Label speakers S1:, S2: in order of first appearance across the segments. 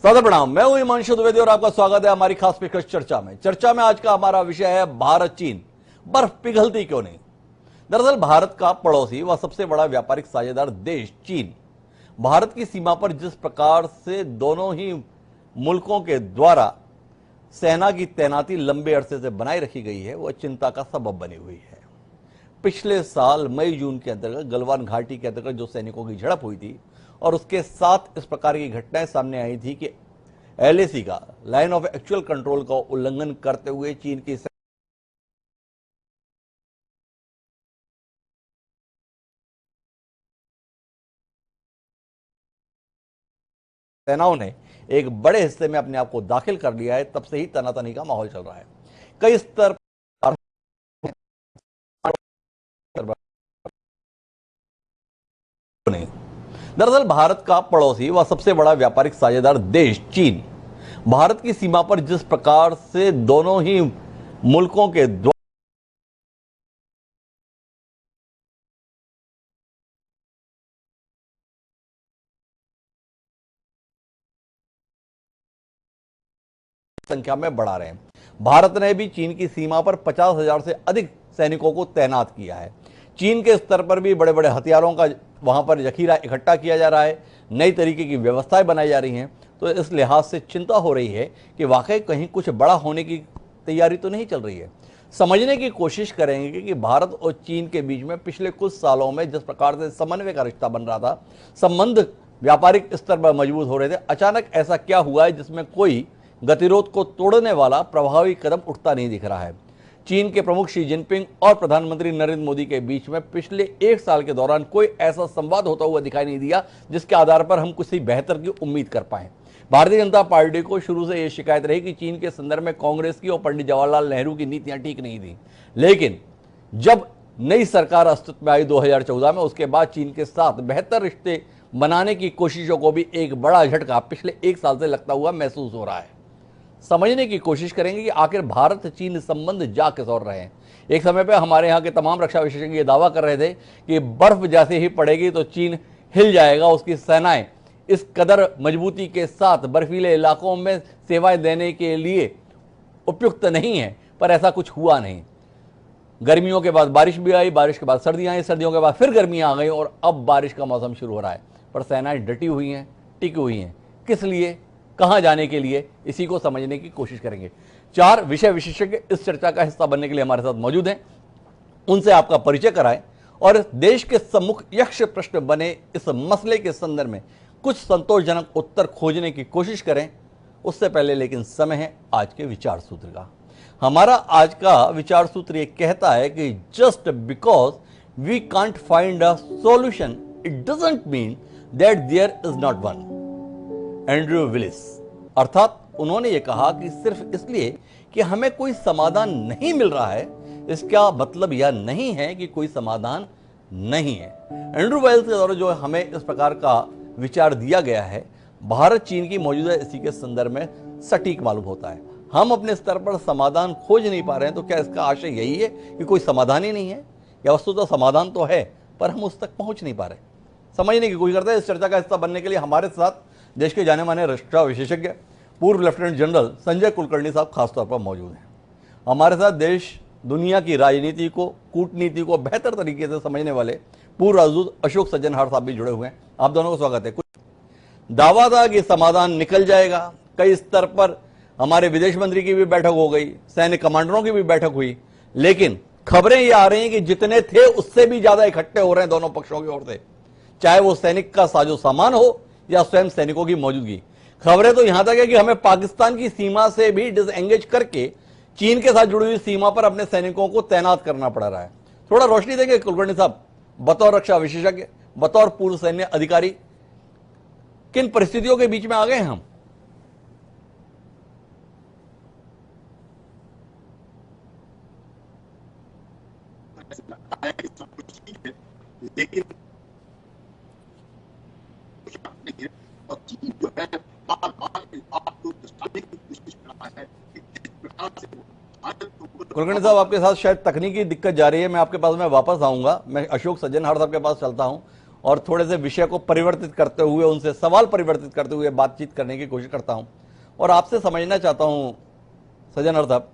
S1: सादर प्रणाम। मैं हूं हिमांशु द्विवेदी और आपका स्वागत है हमारी खास पेशकश चर्चा में। चर्चा में आज का हमारा विषय है भारत चीन, बर्फ पिघलती क्यों नहीं। दरअसल भारत का पड़ोसी व सबसे बड़ा व्यापारिक साझेदार देश चीन भारत की सीमा पर जिस प्रकार से दोनों ही मुल्कों के द्वारा सेना की तैनाती लंबे अरसे से बनाए रखी गई है, वह चिंता का सबब बनी हुई है। पिछले साल मई जून के अंतर्गत गलवान घाटी के अंतर्गत जो सैनिकों की झड़प हुई थी और उसके साथ इस प्रकार की घटनाएं सामने आई थी कि एलएसी का लाइन ऑफ एक्चुअल कंट्रोल का उल्लंघन करते हुए चीन की सेनाओं ने एक बड़े हिस्से में अपने आप को दाखिल कर लिया है। तब से ही तनातनी का माहौल चल रहा है। कई स्तर नहीं। दरअसल भारत का पड़ोसी व सबसे बड़ा व्यापारिक साझेदार देश चीन भारत की सीमा पर जिस प्रकार से दोनों ही मुल्कों के संख्या में बढ़ा रहे हैं। भारत ने भी चीन की सीमा पर 50,000 से अधिक सैनिकों को तैनात किया है। चीन के स्तर पर भी बड़े बड़े हथियारों का वहां पर जखीरा इकट्ठा किया जा रहा है। नई तरीके की व्यवस्थाएं बनाई जा रही हैं। तो इस लिहाज से चिंता हो रही है कि वाकई कहीं कुछ बड़ा होने की तैयारी तो नहीं चल रही है। समझने की कोशिश करेंगे कि भारत और चीन के बीच में पिछले कुछ सालों में जिस प्रकार से समन्वय का रिश्ता बन रहा था, संबंध व्यापारिक स्तर पर मजबूत हो रहे थे, अचानक ऐसा क्या हुआ है जिसमें कोई गतिरोध को तोड़ने वाला प्रभावी कदम उठता नहीं दिख रहा है। चीन के प्रमुख शी जिनपिंग और प्रधानमंत्री नरेंद्र मोदी के बीच में पिछले एक साल के दौरान कोई ऐसा संवाद होता हुआ दिखाई नहीं दिया जिसके आधार पर हम कुछ बेहतर की उम्मीद कर पाए। भारतीय जनता पार्टी को शुरू से यह शिकायत रही कि चीन के संदर्भ में कांग्रेस की और पंडित जवाहरलाल नेहरू की नीतियां ठीक नहीं थी। लेकिन जब नई सरकार अस्तित्व में आई 2014 में, उसके बाद चीन के साथ बेहतर रिश्ते बनाने की कोशिशों को भी एक बड़ा झटका पिछले एक साल से लगता हुआ महसूस हो रहा है। समझने की कोशिश करेंगे कि आखिर भारत चीन संबंध जा किस ओर रहे हैं। एक समय पर हमारे यहाँ के तमाम रक्षा विशेषज्ञ ये दावा कर रहे थे कि बर्फ जैसे ही पड़ेगी तो चीन हिल जाएगा, उसकी सेनाएं इस कदर मजबूती के साथ बर्फीले इलाकों में सेवाएं देने के लिए उपयुक्त नहीं है। पर ऐसा कुछ हुआ नहीं। गर्मियों के बाद बारिश भी आई, बारिश के बाद सर्दियां आई, सर्दियों के बाद फिर गर्मियां आ गई और अब बारिश का मौसम शुरू हो रहा है। पर सेनाएं डटी हुई हैं, टिकी हुई हैं। किस लिए, कहां जाने के लिए, इसी को समझने की कोशिश करेंगे। 4 विषय विशेषज्ञ इस चर्चा का हिस्सा बनने के लिए हमारे साथ मौजूद हैं। उनसे आपका परिचय कराएं और देश के सम्मुख यक्ष प्रश्न बने इस मसले के संदर्भ में कुछ संतोषजनक उत्तर खोजने की कोशिश करें। उससे पहले लेकिन समय है आज के विचार सूत्र का। हमारा आज का विचार सूत्र ये कहता है कि just because we can't find a solution it doesn't mean that there is not one. Andrew Willis. अर्थात उन्होंने ये कहा कि सिर्फ इसलिए कि हमें कोई समाधान नहीं मिल रहा है, इसका मतलब यह नहीं है कि कोई समाधान नहीं है। एंड्रयू विलिस के द्वारा जो हमें इस प्रकार का विचार दिया गया है, भारत चीन की मौजूदा स्थिति के संदर्भ में सटीक मालूम होता है। हम अपने स्तर पर समाधान खोज नहीं पा रहे हैं। तो क्या इसका आशय यही है कि कोई समाधान ही नहीं है, या वस्तुतः समाधान तो है पर हम उस तक पहुंच नहीं पा रहे। समझने की कोशिश करते हैं। इस चर्चा का हिस्सा बनने के लिए हमारे साथ देश के जाने माने रक्षा विशेषज्ञ पूर्व लेफ्टिनेंट जनरल संजय कुलकर्णी साहब खासतौर पर मौजूद हैं। हमारे साथ देश दुनिया की राजनीति को, कूटनीति को बेहतर तरीके से समझने वाले पूर्व राजदूत अशोक सज्जनहार साहब भी जुड़े हुए हैं। आप दोनों को स्वागत है। कुछ दावा था कि समाधान निकल जाएगा। कई स्तर पर हमारे विदेश मंत्री की भी बैठक हो गई, सैन्य कमांडरों की भी बैठक हुई, लेकिन खबरें ये आ रही हैं कि जितने थे उससे भी ज्यादा इकट्ठे हो रहे हैं दोनों पक्षों की ओर से, चाहे वो सैनिक का साजो सामान हो या स्वयं सैनिकों की मौजूदगी। खबरें तो यहां तक है कि हमें पाकिस्तान की सीमा से भी डिसएंगेज करके चीन के साथ जुड़ी हुई सीमा पर अपने सैनिकों को तैनात करना पड़ रहा है। थोड़ा रोशनी देंगे कुलकर्णी साहब, बतौर रक्षा विशेषज्ञ, बतौर पूर्व सैन्य अधिकारी, किन परिस्थितियों के बीच में आ गए हम?
S2: लेकिन और चीन जो है बार बार आपको दर्शाने की कोशिश कर रहा है कि किस प्रकार से भारत को।
S1: कुलकर्णी साहब, आपके साथ शायद तकनीकी दिक्कत जा रही है। मैं आपके पास में वापस आऊंगा। मैं अशोक सज्जनहार साहब के पास चलता हूं और थोड़े से विषय को परिवर्तित करते हुए, उनसे सवाल परिवर्तित करते हुए बातचीत करने की कोशिश करता हूं और आपसे समझना चाहता हूं सज्जनर साहब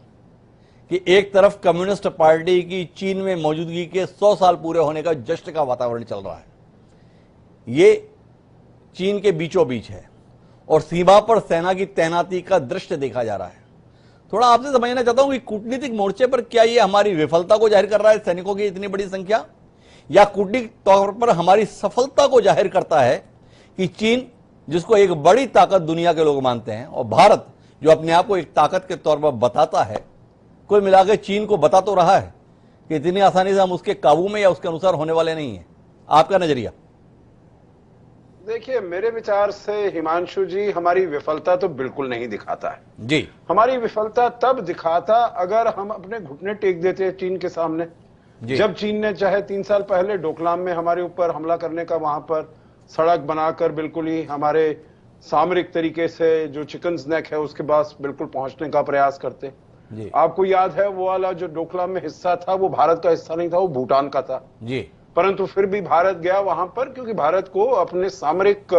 S1: कि एक तरफ कम्युनिस्ट पार्टी की चीन में मौजूदगी के 100 साल पूरे होने का जश्न का वातावरण चल रहा है, ये चीन के बीचों बीच है और सीमा पर सेना की तैनाती का दृश्य देखा जा रहा है। थोड़ा आपसे समझना चाहता हूं कि कूटनीतिक मोर्चे पर क्या ये हमारी विफलता को जाहिर कर रहा है, सैनिकों की इतनी बड़ी संख्या, या कूटनीतिक तौर पर हमारी सफलता को जाहिर करता है कि चीन, जिसको एक बड़ी ताकत दुनिया के लोग मानते हैं, और भारत जो अपने आप को एक ताकत के तौर पर बताता है, कुल मिलाकर चीन को बता तो रहा है कि इतनी आसानी से हम उसके काबू में या उसके अनुसार होने वाले नहीं है। आपका नजरिया?
S3: देखिए, मेरे विचार से हिमांशु जी, हमारी विफलता तो बिल्कुल नहीं दिखाता है
S1: जी।
S3: हमारी विफलता तब दिखाता अगर हम अपने घुटने टेक देते चीन के सामने। जब चीन ने चाहे 3 साल पहले डोकलाम में हमारे ऊपर हमला करने का, वहां पर सड़क बनाकर बिल्कुल ही हमारे सामरिक तरीके से जो चिकन स्नैक है उसके पास बिल्कुल पहुंचने का प्रयास करते। आपको याद है वो वाला जो डोकलाम में हिस्सा था वो भारत का हिस्सा नहीं था, वो भूटान का था
S1: जी।
S3: परंतु फिर भी भारत गया वहां पर क्योंकि भारत को अपने सामरिक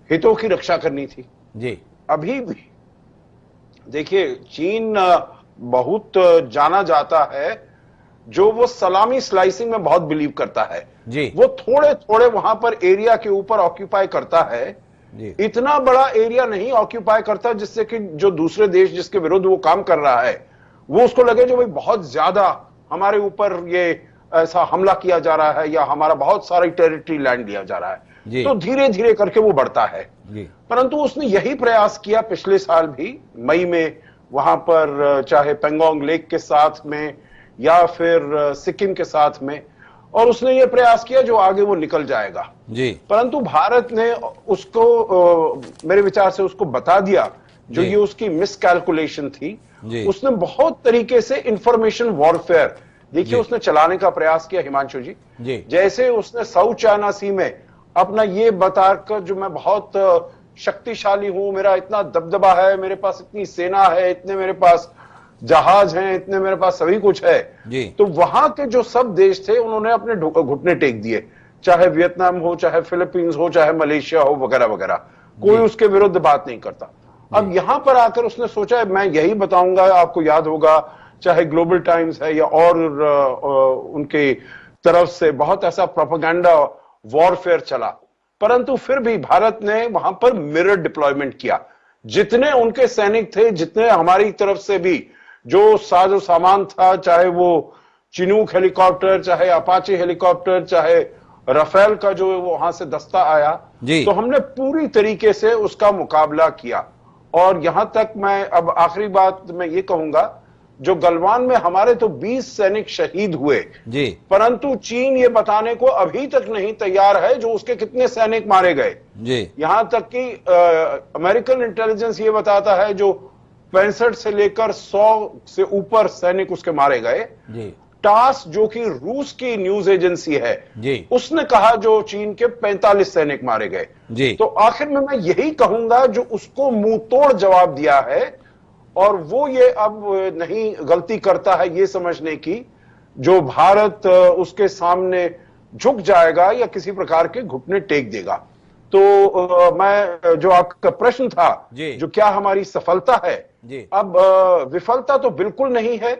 S3: हितों की रक्षा करनी थी
S1: जी।
S3: अभी भी देखिए, चीन बहुत जाना जाता है जो वो सलामी स्लाइसिंग में बहुत बिलीव करता है
S1: जी।
S3: वो थोड़े थोड़े वहां पर एरिया के ऊपर ऑक्यूपाई करता है
S1: जी।
S3: इतना बड़ा एरिया नहीं ऑक्यूपाई करता जिससे कि जो दूसरे देश जिसके विरुद्ध वो काम कर रहा है वो उसको लगे जो भाई बहुत ज्यादा हमारे ऊपर ये ऐसा हमला किया जा रहा है या हमारा बहुत सारी टेरिटरी लैंड लिया जा रहा है। तो धीरे धीरे करके वो बढ़ता है। परंतु उसने यही प्रयास किया पिछले साल भी मई में, वहां पर चाहे पेंगोंग लेक के साथ में या फिर सिक्किम के साथ में, और उसने ये प्रयास किया जो आगे वो निकल जाएगा जी। परंतु भारत ने उसको मेरे विचार से उसको बता दिया जो ये उसकी मिसकैलकुलेशन थी। उसने बहुत तरीके से इंफॉर्मेशन वॉरफेयर देखिए उसने चलाने का प्रयास किया हिमांशु जी। जैसे उसने साउथ चाइना सी में अपना ये बताकर जो मैं बहुत शक्तिशाली हूं, मेरा इतना दबदबा है, मेरे पास इतनी सेना है, इतने मेरे पास जहाज हैं, इतने मेरे पास सभी कुछ है जी। तो वहां के जो सब देश थे उन्होंने अपने घुटने टेक दिए, चाहे वियतनाम हो, चाहे फिलीपींस हो, चाहे मलेशिया हो, वगैरह वगैरह। कोई उसके विरुद्ध बात नहीं करता। अब यहां पर आकर उसने सोचा मैं यही बताऊंगा। आपको याद होगा चाहे ग्लोबल टाइम्स है या और उनके तरफ से बहुत ऐसा प्रोपेगेंडा वॉरफेयर चला, परंतु फिर भी भारत ने वहां पर मिरर डिप्लॉयमेंट किया। जितने उनके सैनिक थे, जितने हमारी तरफ से भी जो साजो सामान था, चाहे वो चिनूक हेलीकॉप्टर, चाहे अपाचे हेलीकॉप्टर, चाहे राफेल का जो वहां से दस्ता आया, तो हमने पूरी तरीके से उसका मुकाबला किया। और यहां तक मैं अब आखिरी बात मैं ये कहूंगा, जो गलवान में हमारे तो 20 सैनिक शहीद हुए जी। परंतु चीन ये बताने को अभी तक नहीं तैयार है जो उसके कितने सैनिक मारे गए जी। यहां तक कि अमेरिकन इंटेलिजेंस ये बताता है जो 65 से लेकर 100 से ऊपर सैनिक उसके मारे गए। टास जो कि रूस की न्यूज एजेंसी है जी। उसने कहा जो चीन के 45 सैनिक मारे गए जी। तो आखिर में मैं यही कहूंगा जो उसको मुंह तोड़ जवाब दिया है और वो ये अब नहीं गलती करता है ये समझने की जो भारत उसके सामने झुक जाएगा या किसी प्रकार के घुटने टेक देगा। तो मैं जो आपका प्रश्न था जो क्या हमारी सफलता है जी। अब विफलता तो बिल्कुल नहीं है,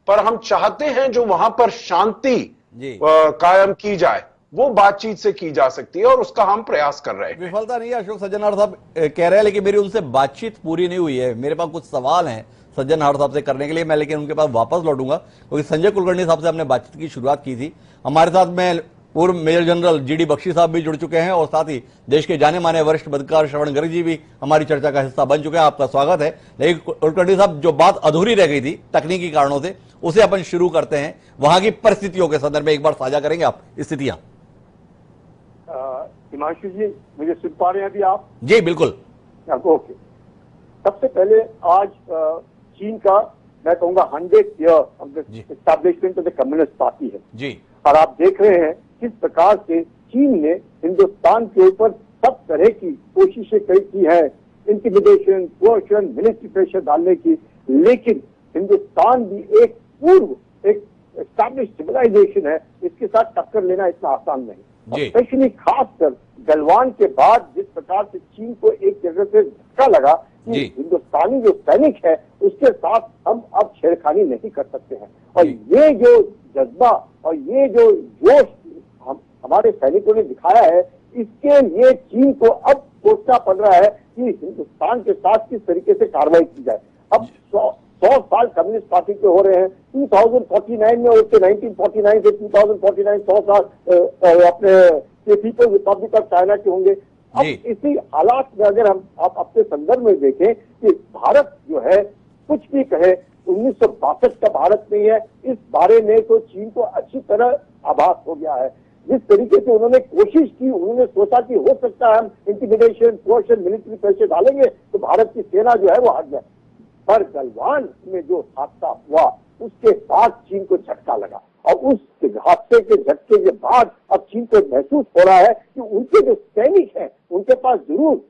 S3: पर हम चाहते हैं जो वहां पर शांति कायम की जाए वो बातचीत से की जा सकती है और उसका हम प्रयास कर रहे हैं।
S1: विफलता नहीं है, अशोक सज्जनहार साहब कह रहे हैं, लेकिन मेरी उनसे बातचीत पूरी नहीं हुई है। मेरे पास कुछ सवाल हैं सज्जनहार साहब से करने के लिए, मैं लेकिन उनके पास वापस लौटूंगा क्योंकि संजय कुलकर्णी साहब से हमने बातचीत की शुरुआत की थी। हमारे साथ में पूर्व मेजर जनरल जीडी बख्शी साहब भी जुड़ चुके हैं और साथ ही देश के जाने माने वरिष्ठ पत्रकार श्रवण गर्ग जी भी हमारी चर्चा का हिस्सा बन चुके हैं। आपका स्वागत है। लेकिन कुलकर्णी साहब, जो बात अधूरी रह गई थी तकनीकी कारणों से, उसे अपन शुरू करते हैं। वहां की परिस्थितियों के संदर्भ में एक बार साझा करेंगे आप स्थितियां?
S4: हिमांशु जी, मुझे सुन पा रहे हैं अभी आप?
S1: जी बिल्कुल।
S4: ओके। सबसे पहले आज चीन का मैं कहूंगा 100th year of the establishment of the communist party है जी। और आप देख रहे हैं किस प्रकार से चीन ने हिंदुस्तान के ऊपर सब तरह की कोशिशें की है, इंटिमिडेशन, कोर्शन, मिलिट्री प्रेशर डालने की, लेकिन हिंदुस्तान भी एक पूर्व एक एस्टैब्लिश सिविलाइजेशन है, इसके साथ टक्कर लेना इतना आसान नहीं। स्पेशली खासकर गलवान के बाद जिस प्रकार से चीन को एक जगह से धक्का लगा कि हिंदुस्तानी जो सैनिक है उसके साथ हम अब छेड़खानी नहीं कर सकते हैं, और ये जो जज्बा और ये जो जोश हमारे सैनिकों ने दिखाया है, इसके लिए चीन को अब सोचना पड़ रहा है कि हिंदुस्तान के साथ किस तरीके से कार्रवाई की जाए। अब 100 साल कम्युनिस्ट पार्टी के हो रहे हैं, 2049 में उसके 1949 से 2049 100 साल अपने पीपल्स रिपब्लिक ऑफ चाइना के होंगे। अब इसी हालात में अगर हम आप अपने संदर्भ में देखें कि भारत जो है कुछ भी कहे 1962 का भारत नहीं है, इस बारे में तो चीन को अच्छी तरह आभास हो गया है। जिस तरीके से उन्होंने कोशिश की, उन्होंने सोचा कि हो सकता है हम इंटिमिडेशन, कोर्शन, मिलिट्री प्रेशर डालेंगे तो भारत की सेना जो है वो हट जाए, पर गलवान में जो हादसा हुआ उसके बाद चीन को झटका लगा, और उस हादसे के झटके के बाद अब चीन को महसूस हो रहा है कि उनके जो सैनिक हैं उनके पास जरूर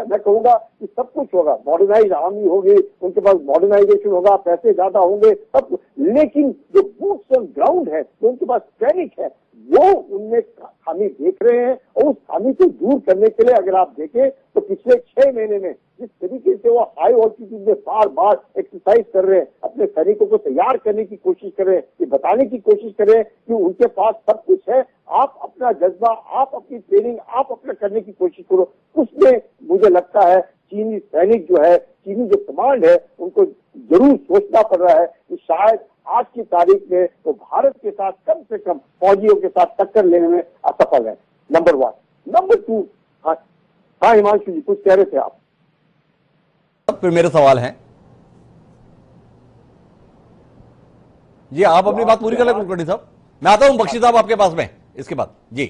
S4: मैं कहूंगा कि सब कुछ होगा, मॉडर्नाइज आर्मी होगी, उनके पास मॉडर्नाइजेशन होगा, पैसे ज्यादा होंगे सब, लेकिन जो बूट्स ऑन ग्राउंड है, जो उनके पास सैनिक है, वो उनमें खामी देख रहे हैं। और उस खामी को दूर करने के लिए अगर आप देखें तो पिछले 6 महीने में जिस तरीके से वो हाई ऑल्टीट्यूड में बार बार एक्सरसाइज कर रहे हैं, अपने सैनिकों को तैयार करने की कोशिश कर रहे हैं, ये बताने की कोशिश कर रहे हैं कि उनके पास सब कुछ है, आप अपना जज्बा, आप अपनी ट्रेनिंग, आप अपना करने की कोशिश करो। उसमें मुझे लगता है चीनी सैनिक जो है, चीनी जो कमांड है, उनको जरूर सोचना पड़ रहा है कि शायद आज की तारीख में वो भारत के साथ कम से कम फौजियों के साथ टक्कर लेने में असफल है, नंबर 1। नंबर 2, हाँ हिमांशु जी कुछ कह रहे थे आप?
S1: फिर मेरे सवाल हैं जी, आप अपनी बात पूरी कर लें कुलकर्णी साहब, मैं आता हूं बख्शी साहब आपके पास में इसके बाद जी।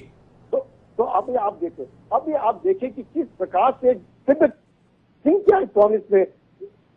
S4: तो अभी आप देखें कि किस प्रकार से सिंकियांग प्रॉविंस में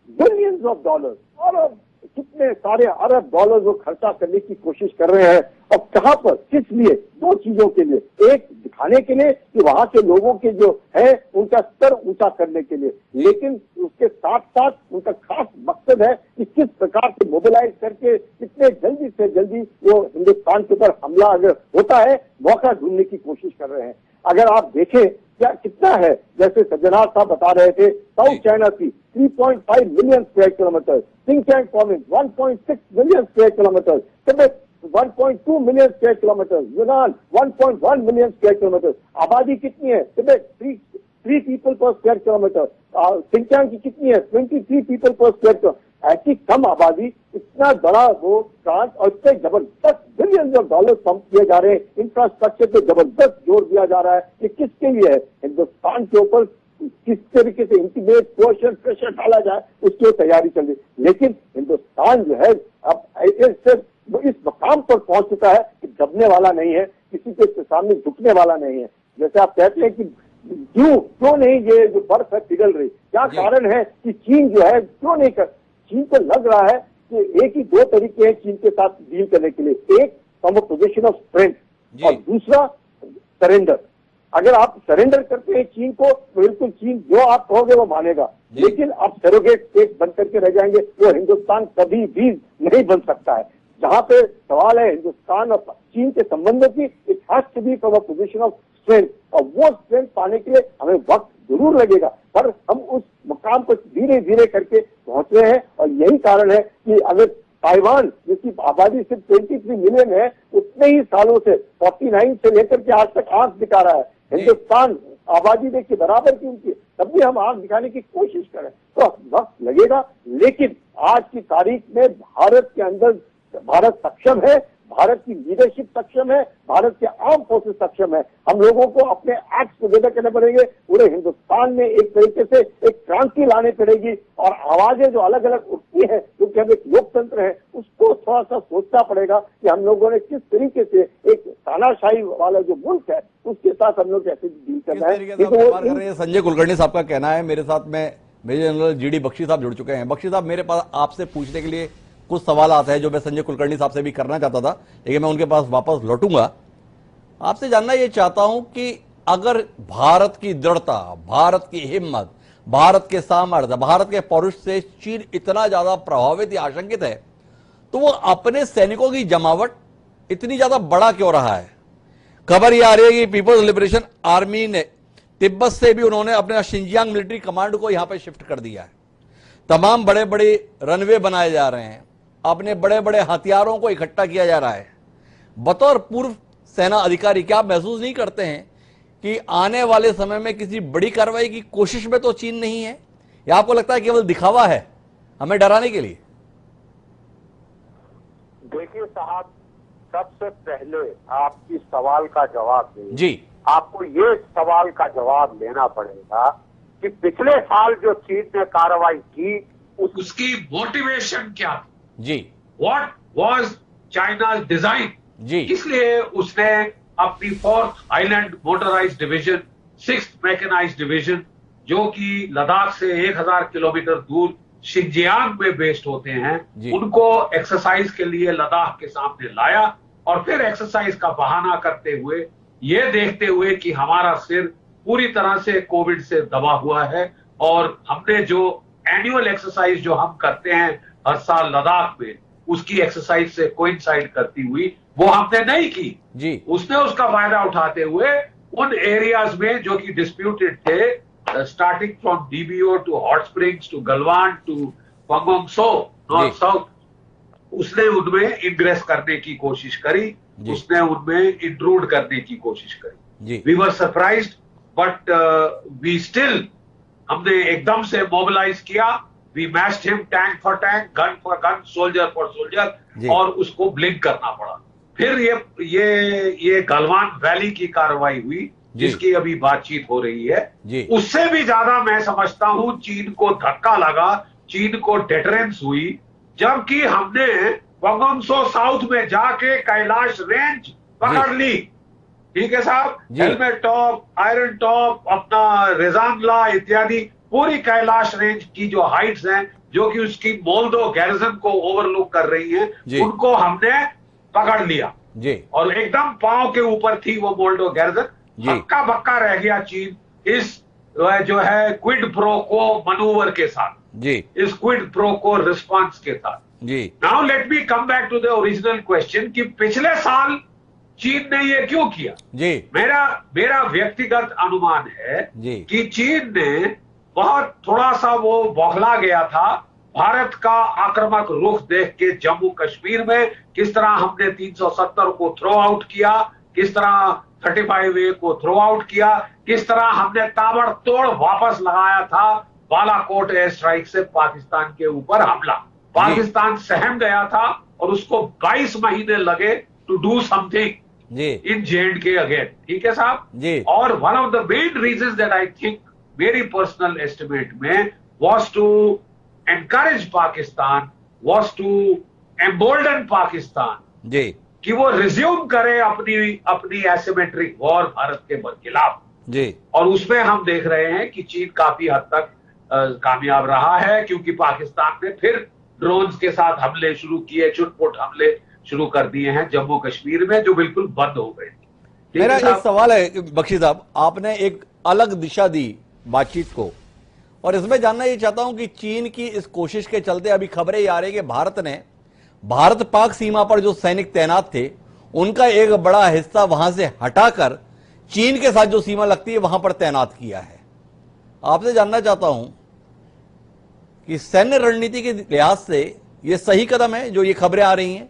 S4: बिलियंस ऑफ डॉलर्स और कितने सारे अरब डॉलर वो खर्चा करने की कोशिश कर रहे हैं, और कहां पर, किस लिए? 2 चीजों के लिए, एक दिखाने के लिए कि वहां के लोगों के जो है उनका स्तर ऊंचा करने के लिए, लेकिन उसके साथ साथ उनका खास मकसद है कि किस प्रकार से मोबिलाइज करके कितने जल्दी से जल्दी वो हिंदुस्तान के ऊपर हमला अगर होता है मौका ढूंढने की कोशिश कर रहे हैं। अगर आप देखें क्या कितना है, जैसे सज्जनार साहब बता रहे थे, साउथ चाइना सी 3.5 million square kilometre, Sinkiang province 1.6 million square kilometre, Tibet 1.2 million square kilometre, यूनान 1.1 मिलियन स्क्वायर किलोमीटर। आबादी कितनी है? तिब्बत 3 पीपल पर स्क्वायर किलोमीटर, सिंकियांग की कितनी है? 23 पीपल पर स्क्वायर किलोमीटर। ऐसी कम आबादी, इतना बड़ा वो प्रांत, और इतने जबरदस्त बिलियंस ऑफ डॉलर पंप किए जा रहे हैं, इंफ्रास्ट्रक्चर पे जबरदस्त जोर दिया जा रहा है। ये किसके लिए है? हिंदुस्तान के ऊपर किस तरीके से इंटीमेट कोर्शन प्रेशर डाला जाए उसकी तैयारी चल रही, लेकिन हिंदुस्तान जो है अब इस मकाम पर पहुंच चुका है कि दबने वाला नहीं है, किसी के सामने झुकने वाला नहीं है। जैसे आप कहते हैं कि क्यों नहीं ये जो बर्फ है पिघल रही, क्या कारण है कि चीन जो है क्यों नहीं कर, चीन को लग रहा है कि एक ही 2 तरीके हैं चीन के साथ डील करने के लिए, एक from a position of strength और दूसरा सरेंडर। अगर आप सरेंडर करते हैं चीन को, बिल्कुल चीन जो आप कहोगे वो मानेगा, लेकिन आप सरोगेट स्टेट बन करके रह जाएंगे, वो हिंदुस्तान कभी भी नहीं बन सकता है। जहां पे सवाल है हिंदुस्तान और चीन के संबंधों की, it has to be from a position of strength, और वो स्ट्रेंथ पाने के लिए हमें वक्त जरूर लगेगा, पर हम उस मुकाम को धीरे धीरे करके पहुंच रहे हैं। और यही कारण है कि अगर ताइवान जिसकी आबादी सिर्फ 23 मिलियन है, उतने ही सालों से 49 से लेकर के आज तक आंख दिखा रहा है, हिंदुस्तान आबादी देखिए बराबर की उनकी, तब भी हम आंख दिखाने की कोशिश करें तो वक्त लगेगा। लेकिन आज की तारीख में भारत के अंदर भारत सक्षम है, भारत की लीडरशिप सक्षम है, भारत के आर्म फोर्सेस सक्षम है। हम लोगों को अपने एक्ट्स टुगेदर करने पड़ेंगे, पूरे हिंदुस्तान में एक तरीके से एक क्रांति लानी पड़ेगी, और आवाजें जो अलग अलग उठती है क्योंकि हम एक लोकतंत्र है, उसको थोड़ा सा सोचना पड़ेगा कि हम लोगों ने किस तरीके से एक तानाशाही वाला जो मुल्क है उसके साथ हम लोग कैसे डील करना है।
S1: संजय कुलकर्णी साहब का कहना है। मेरे साथ में मेजर जनरल जीडी बख्शी साहब जुड़ चुके हैं। बख्शी साहब, मेरे पास आपसे पूछने के लिए कुछ सवाल आता है जो मैं संजय कुलकर्णी साहब से भी करना चाहता था, लेकिन मैं उनके पास वापस लौटूंगा। आपसे जानना यह चाहता हूं कि अगर भारत की दृढ़ता, भारत की हिम्मत, भारत के सामर्थ्य, भारत के पौरुष से चीन इतना ज्यादा प्रभावित या आशंकित है, तो वो अपने सैनिकों की जमावट इतनी ज्यादा बड़ा क्यों रहा है? खबर यह आ रही है कि पीपल्स लिबरेशन आर्मी ने तिब्बत से भी उन्होंने अपने शिंजियांग मिलिट्री कमांड को यहां पर शिफ्ट कर दिया है। तमाम बड़े बड़े रनवे बनाए जा रहे हैं, अपने बड़े बड़े हथियारों को इकट्ठा किया जा रहा है। बतौर पूर्व सेना अधिकारी क्या आप महसूस नहीं करते हैं कि आने वाले समय में किसी बड़ी कार्रवाई की कोशिश में तो चीन नहीं है, या आपको लगता है केवल दिखावा है हमें डराने के लिए?
S4: देखिए साहब, सबसे पहले आपकी सवाल का जवाब दें
S1: जी,
S4: आपको ये सवाल का जवाब देना पड़ेगा कि पिछले साल जो चीन ने कार्रवाई की
S5: उसकी मोटिवेशन क्या थी
S1: जी,
S5: व्हाट वाज चाइना डिजाइन
S1: जी,
S5: किस लिए उसने अपनी 4th island motorised division 6th mechanised division जो कि लद्दाख से 1000 किलोमीटर दूर शिंजियांग में बेस्ड होते हैं, उनको एक्सरसाइज के लिए लद्दाख के सामने लाया और फिर एक्सरसाइज का बहाना करते हुए, ये देखते हुए कि हमारा सिर पूरी तरह से कोविड से दबा हुआ है और हमने जो एनुअल एक्सरसाइज जो हम करते हैं हर साल लद्दाख में, उसकी एक्सरसाइज से कोइंसाइड करती हुई वो हमने नहीं की
S1: जी।
S5: उसने उसका फायदा उठाते हुए उन एरियाज में जो कि डिस्प्यूटेड थे, starting from DBO to hot springs to Galwan to Pangong Tso north south, उसने उनमें इंग्रेस करने की कोशिश करी, उसने उनमें इंट्रूड करने की कोशिश करी। We were surprised but we still, हमने एकदम से मोबिलाइज किया, we matched him tank for tank, gun for gun, soldier for soldier, और उसको ब्लिंक करना पड़ा। फिर ये गलवान वैली की कार्रवाई हुई जिसकी अभी बातचीत हो रही है। उससे भी ज्यादा मैं समझता हूं चीन को धक्का लगा, चीन को डेटरेंस हुई, जबकि हमने पंगोंगसो साउथ में जाके कैलाश रेंज पकड़ ली। ठीक है साहब, हेलमेट टॉप, आयरन टॉप, अपना रेजांगला इत्यादि पूरी कैलाश रेंज की जो हाइट्स हैं जो कि उसकी मोल्दो गैरिजन को ओवरलुक कर रही हैं, उनको हमने पकड़ लिया और एकदम पांव के ऊपर थी वो मोल्दो गैरिजन। हक्का बक्का रह गया चीन इस जो है क्विड प्रो को मनूवर के साथ, इस क्विड प्रो को रिस्पॉन्स के साथ। Now let me come back to the original question कि पिछले साल चीन ने ये क्यों किया? मेरा व्यक्तिगत अनुमान है कि चीन ने बहुत थोड़ा सा वो बौखला गया था भारत का आक्रामक रुख देख के। जम्मू कश्मीर में किस तरह हमने 370 को थ्रो आउट किया, किस तरह 35A को थ्रो आउट किया, किस तरह हमने ताबड़तोड़ वापस लगाया था बालाकोट एयर स्ट्राइक से पाकिस्तान के ऊपर हमला। पाकिस्तान सहम गया था और उसको 22 महीने लगे to do something in J&K again. ठीक है साहब, और one of the main reasons that I think, मेरी पर्सनल एस्टिमेट में, was to encourage Pakistan, was to embolden Pakistan कि वो रिज्यूम करे अपनी एसिमेट्रिक वॉर भारत के खिलाफ। और उसमें हम देख रहे हैं कि चीन काफी हद तक कामयाब रहा है, क्योंकि पाकिस्तान ने फिर ड्रोन्स के साथ हमले शुरू किए, छुटपुट हमले शुरू कर दिए हैं जम्मू कश्मीर में, जो बिल्कुल बंद हो गए।
S1: मेरा एक सवाल है बख्शी साहब, आपने एक अलग दिशा दी बातचीत को, और इसमें जानना ये चाहता हूं कि चीन की इस कोशिश के चलते अभी खबरें ये आ रही है कि भारत ने भारत पाक सीमा पर जो सैनिक तैनात थे उनका एक बड़ा हिस्सा वहां से हटाकर चीन के साथ जो सीमा लगती है वहां पर तैनात किया है। आपसे जानना चाहता हूं कि सैन्य रणनीति के लिहाज से यह सही कदम है जो ये खबरें आ रही हैं?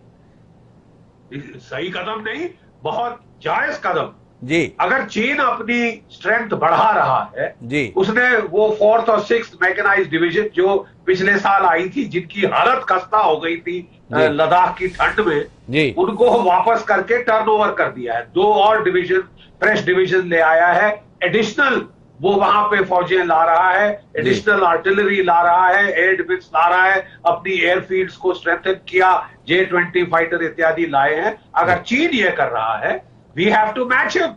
S5: सही कदम नहीं, बहुत जायज कदम
S1: जी।
S5: अगर चीन अपनी स्ट्रेंथ बढ़ा रहा है, उसने वो 4th और 6th मैकेनाइज्ड डिवीजन जो पिछले साल आई थी, जिनकी हालत खस्ता हो गई थी लद्दाख की ठंड में, उनको वापस करके टर्नओवर कर दिया है। 2 और डिवीजन, फ्रेश डिवीजन ले आया है, एडिशनल वो वहां पे फौजें ला रहा है, एडिशनल आर्टिलरी ला रहा है, एयर डिफेंस ला रहा है, अपनी एयरफील्ड्स को स्ट्रेंथन किया, J-20 फाइटर इत्यादि लाए हैं। अगर चीन ये कर रहा है, we have to match him,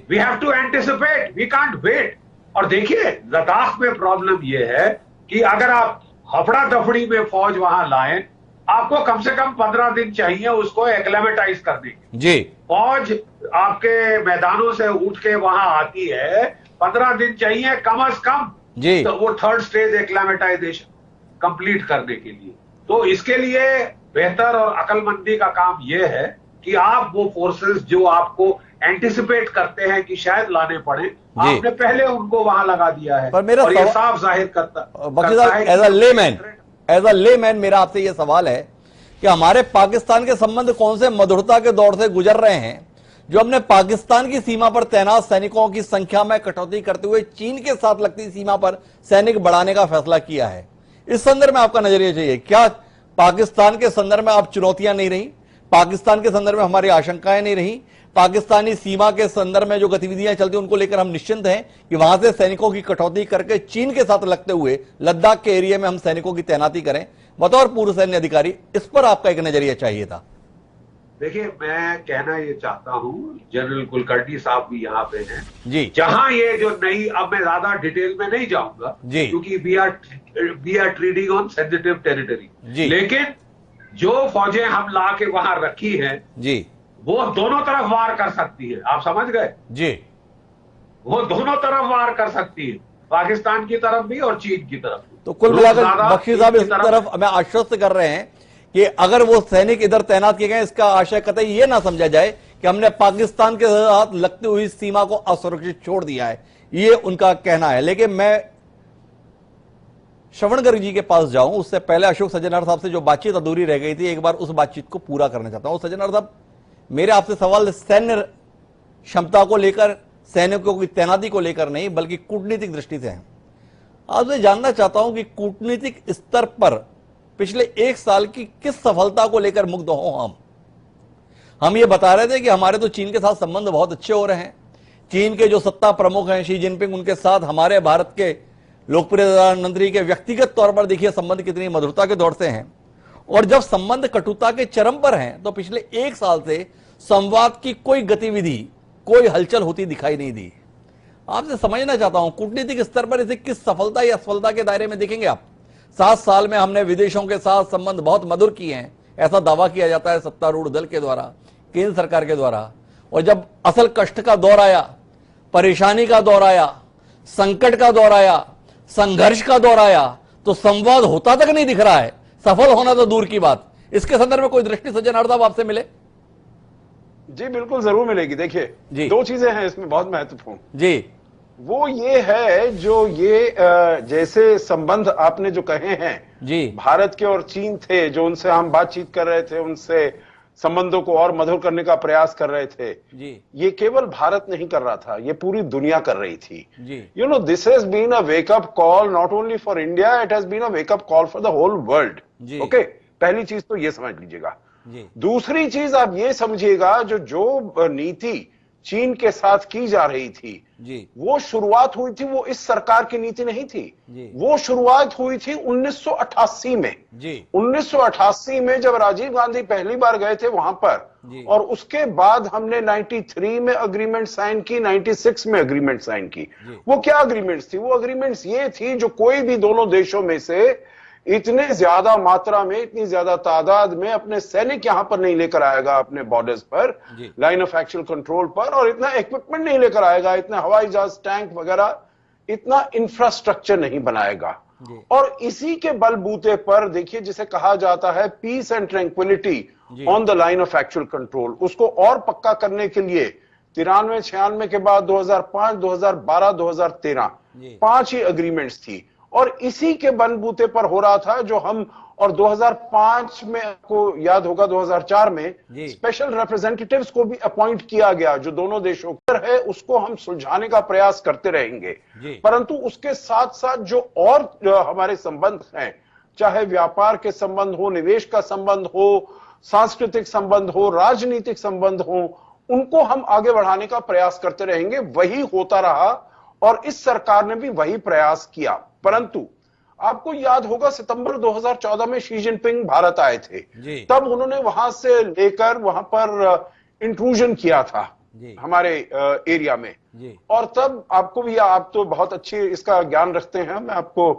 S5: we have to anticipate, we can't wait। और देखिए लद्दाख में प्रॉब्लम ये है कि अगर आप हफड़ा दफड़ी में फौज वहां लाएं, आपको कम से कम 15 दिन चाहिए उसको एक्लेमेटाइज करने के। फौज आपके मैदानों से उठ के वहां आती है, 15 दिन चाहिए कम से कम, तो वो 3rd स्टेज एक्लेमेटाइजेशन कंप्लीट करने के लिए। तो इसके लिए बेहतर और अकलमंदी का काम यह है कि आप वो फोर्सेस जो आपको एंटिसिपेट करते हैं कि शायद लाने पड़े, आपने पहले उनको वहां लगा दिया है।
S1: पर मेरा
S5: और ये साफ जाहिर करता है
S1: एज अ लेमैन मेरा आपसे ये सवाल है कि हमारे पाकिस्तान के संबंध कौन से मधुरता के दौर से गुजर रहे हैं जो हमने पाकिस्तान की सीमा पर तैनात सैनिकों की संख्या में कटौती करते हुए चीन के साथ लगती सीमा पर सैनिक बढ़ाने का फैसला किया है। इस संदर्भ में आपका नजरिया चाहिए। क्या पाकिस्तान के संदर्भ में अब चुनौतियां नहीं रही, पाकिस्तान के संदर्भ में हमारी आशंकाएं नहीं रही, पाकिस्तानी सीमा के संदर्भ में जो गतिविधियां चलती हैं उनको लेकर हम निश्चिंत हैं कि वहां से सैनिकों की कटौती करके चीन के साथ लगते हुए लद्दाख के एरिया में हम सैनिकों की तैनाती करें बतौर पूर्व सैन्य अधिकारी? इस पर आपका एक नजरिया चाहिए था।
S5: देखिए, मैं कहना ये चाहता हूं, जनरल कुलकर्णी साहब भी यहाँ पे हैं
S1: जी,
S5: जहां ये जो नई, अब मैं ज्यादा डिटेल में नहीं जाऊंगा
S1: जी,
S5: क्योंकि we are treading on sensitive territory, लेकिन जो फौजें हम ला के वहां रखी हैं
S1: जी,
S5: वो दोनों तरफ वार कर सकती है। आप समझ गए
S1: जी,
S5: वो दोनों तरफ वार कर सकती है, पाकिस्तान की तरफ भी और चीन की तरफ भी।
S1: तो कुल मिलाकर बख्शी साहब इस तरफ हमें आश्वस्त कर रहे हैं कि अगर वो सैनिक इधर तैनात किए गए, इसका आशय कतई ये ना समझा जाए कि हमने पाकिस्तान के साथ लगती हुई सीमा को असुरक्षित छोड़ दिया है, ये उनका कहना है। लेकिन मैं श्रवण गर्ग जी के पास जाऊं उससे पहले अशोक सज्जनर साहब से जो बातचीत अधूरी रह गई थी, एक बार उस बातचीत को पूरा करना चाहता हूं। सज्जनर साहब, मेरे आपसे सवाल सैन्य क्षमता को लेकर, सैनिकों की तैनाती को लेकर नहीं बल्कि कूटनीतिक दृष्टि से है। आपसे जानना चाहता हूं कि कूटनीतिक स्तर पर पिछले एक साल की किस सफलता को लेकर मुग्ध हो हम ये बता रहे थे कि हमारे तो चीन के साथ संबंध बहुत अच्छे हो रहे हैं, चीन के जो सत्ता प्रमुख हैं शी जिनपिंग, उनके साथ हमारे भारत के लोकप्रिय प्रधानमंत्री के व्यक्तिगत तौर पर देखिए संबंध कितनी मधुरता के दौर से हैं। और जब संबंध कटुता के चरम पर हैं तो पिछले एक साल से संवाद की कोई गतिविधि, कोई हलचल होती दिखाई नहीं दी। आपसे समझना चाहता हूं कूटनीतिक स्तर पर इसे किस सफलता या असफलता के दायरे में देखेंगे आप? 7 साल में हमने विदेशों के साथ संबंध बहुत मधुर किए हैं, ऐसा दावा किया जाता है सत्तारूढ़ दल के द्वारा, केंद्र सरकार के द्वारा। और जब असल कष्ट का दौर आया, परेशानी का दौर आया, संकट का दौर आया, संघर्ष का दौर आया, तो संवाद होता तक नहीं दिख रहा है, सफल होना तो दूर की बात। इसके संदर्भ में कोई दृष्टि सज्जनर साहब आपसे मिले?
S3: जी बिल्कुल जरूर मिलेगी। देखिए, 2 चीजें हैं इसमें बहुत महत्वपूर्ण
S1: जी।
S3: वो ये है जो ये जैसे संबंध आपने जो कहे हैं
S1: जी,
S3: भारत के और चीन थे, जो उनसे हम बातचीत कर रहे थे, उनसे संबंधों को और मधुर करने का प्रयास कर रहे थे
S1: जी,
S3: ये केवल भारत नहीं कर रहा था, ये पूरी दुनिया कर रही थी
S1: जी।
S3: You know, this has been a wake up call not only for India, it has been a wake up call for the whole world. Okay, पहली चीज तो ये समझ लीजिएगा। दूसरी चीज आप ये समझिएगा, जो नीति चीन के साथ की जा रही थी वो शुरुआत हुई थी, वो इस सरकार की नीति नहीं थी, वो शुरुआत हुई थी 1988 में। 1988 में जब राजीव गांधी पहली बार गए थे वहां पर, और उसके बाद हमने 93 में अग्रीमेंट साइन की, 96 में अग्रीमेंट साइन की। वो क्या अग्रीमेंट्स थी? वो अग्रीमेंट्स ये थी जो कोई भी दोनों देशों में से इतने ज्यादा मात्रा में, इतनी ज्यादा तादाद में अपने सैनिक यहां पर नहीं लेकर आएगा, अपने बॉर्डर्स पर, लाइन ऑफ एक्चुअल कंट्रोल पर, और इतना इक्विपमेंट नहीं लेकर आएगा, इतना हवाई जहाज, टैंक वगैरह, इतना इंफ्रास्ट्रक्चर नहीं बनाएगा। और इसी के बलबूते पर देखिए, जिसे कहा जाता है peace and tranquillity on the line of actual control, उसको और पक्का करने के लिए 93-96 के बाद 2005, 2012, 2013 5 ही अग्रीमेंट्स थी। और इसी के बलबूते पर हो रहा था जो हम, और 2005 में आपको याद होगा 2004 में स्पेशल रिप्रेजेंटेटिव्स को भी अपॉइंट किया गया, जो दोनों देशों पर है उसको हम सुलझाने का प्रयास करते रहेंगे। परंतु उसके साथ साथ जो और हमारे संबंध हैं, चाहे व्यापार के संबंध हो, निवेश का संबंध हो, सांस्कृतिक संबंध हो, राजनीतिक संबंध हो, उनको हम आगे बढ़ाने का प्रयास करते रहेंगे। वही होता रहा और इस सरकार ने भी वही प्रयास किया। परंतु आपको याद होगा सितंबर 2014 में शी जिनपिंग भारत आए थे, तब उन्होंने वहां से लेकर वहां पर इंट्रूजन किया था हमारे एरिया में। और तब आपको भी, आप तो बहुत अच्छी इसका ज्ञान रखते हैं, मैं आपको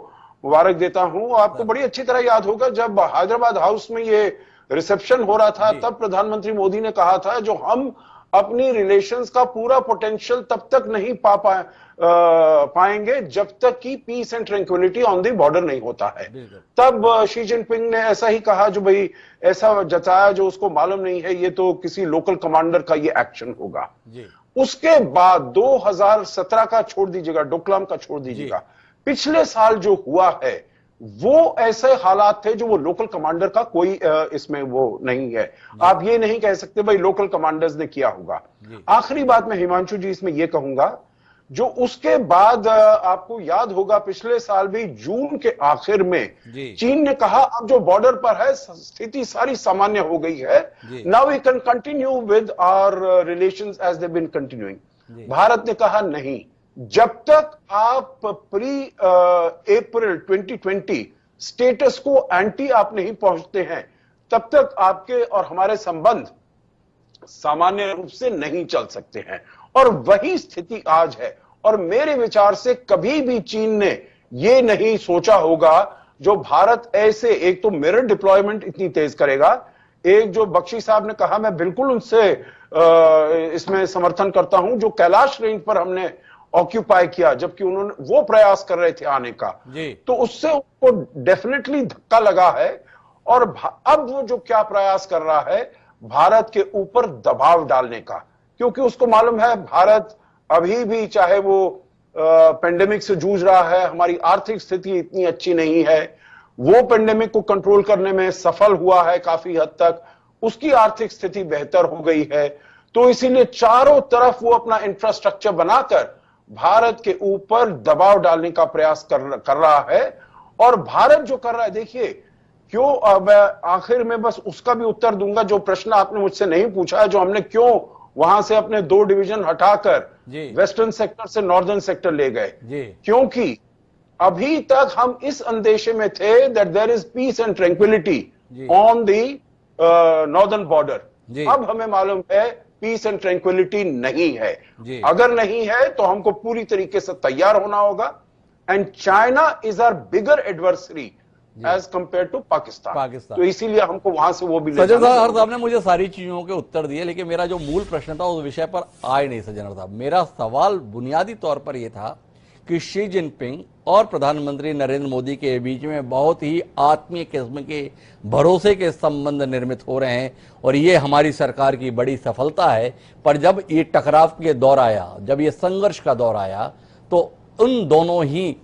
S3: मुबारक देता हूं। आपको बड़ी अच्छी तरह याद होगा जब हैदराबाद हाउस में ये रिसेप्शन हो रहा था, तब प्रधानमंत्री मोदी ने कहा था जो हम अपनी रिलेशंस का पूरा पोटेंशियल तब तक नहीं पाएंगे जब तक कि peace and tranquillity on the border नहीं होता है। तब शी जिनपिंग ने ऐसा ही कहा, जो भाई ऐसा जताया जो उसको मालूम नहीं है, ये तो किसी लोकल कमांडर का ये एक्शन होगा। उसके बाद 2017 का छोड़ दीजिएगा, डोकलाम का छोड़ दीजिएगा, पिछले साल जो हुआ है वो ऐसे हालात थे जो वो लोकल कमांडर का कोई इसमें वो नहीं है। आप ये नहीं कह सकते भाई लोकल कमांडर्स ने किया होगा। आखिरी बात मैं हिमांशु जी इसमें ये कहूंगा, जो उसके बाद आपको याद होगा पिछले साल भी जून के आखिर में चीन ने कहा अब जो बॉर्डर पर है स्थिति सारी सामान्य हो गई है, now we can continue with our relations as they been continuing. Bharat ने कहा नहीं, जब तक आप प्री अप्रैल 2020 स्टेटस को एंटी आप नहीं पहुंचते हैं, तब तक आपके और हमारे संबंध सामान्य रूप से नहीं चल सकते हैं। और वही स्थिति आज है। और मेरे विचार से कभी भी चीन ने यह नहीं सोचा होगा जो भारत ऐसे एक तो मिरर डिप्लॉयमेंट इतनी तेज करेगा, एक जो बख्शी साहब ने कहा मैं बिल्कुल उनसे इसमें समर्थन करता हूं, जो कैलाश रेंज पर हमने ऑक्यूपाई किया जबकि उन्होंने वो प्रयास कर रहे थे आने का, तो उससे उनको डेफिनेटली धक्का लगा है। और अब वो जो क्या प्रयास कर रहा है भारत के ऊपर दबाव डालने का, क्योंकि उसको मालूम है भारत अभी भी चाहे वो पेंडेमिक से जूझ रहा है, हमारी आर्थिक स्थिति इतनी अच्छी नहीं है, वो पेंडेमिक को कंट्रोल करने में सफल हुआ है काफी हद तक, उसकी आर्थिक स्थिति बेहतर हो गई है, तो इसीलिए चारों तरफ वो अपना इंफ्रास्ट्रक्चर बनाकर भारत के ऊपर दबाव डालने का प्रयास कर रहा है। और भारत जो कर रहा है, देखिए क्यों, मैं आखिर में बस उसका भी उत्तर दूंगा जो प्रश्न आपने मुझसे नहीं पूछा है, जो हमने क्यों वहां से अपने 2 डिवीजन हटाकर वेस्टर्न सेक्टर से नॉर्दर्न सेक्टर ले गए, क्योंकि अभी तक हम इस अंदेशे में थे that there is peace and tranquillity on the northern border. अब हमें मालूम है पीस एंड ट्रैंक्विलिटी नहीं है। अगर नहीं है तो हमको पूरी तरीके से तैयार होना होगा। And China is our bigger adversary as compare to Pakistan. तो इसीलिए हमको वहां से वो भी
S1: सज्जन साहब ने मुझे सारी चीजों के उत्तर दिए, लेकिन मेरा जो मूल प्रश्न था उस विषय पर आए नहीं सज्जन साहब। मेरा सवाल बुनियादी तौर पर यह था कि शी जिनपिंग और प्रधानमंत्री नरेंद्र मोदी के बीच में बहुत ही आत्मीय किस्म के भरोसे के संबंध निर्मित हो रहे हैं और ये हमारी सरकार की बड़ी सफलता है। पर जब ये टकराव के दौर आया, जब ये संघर्ष का दौर आया, तो उन दोनों ही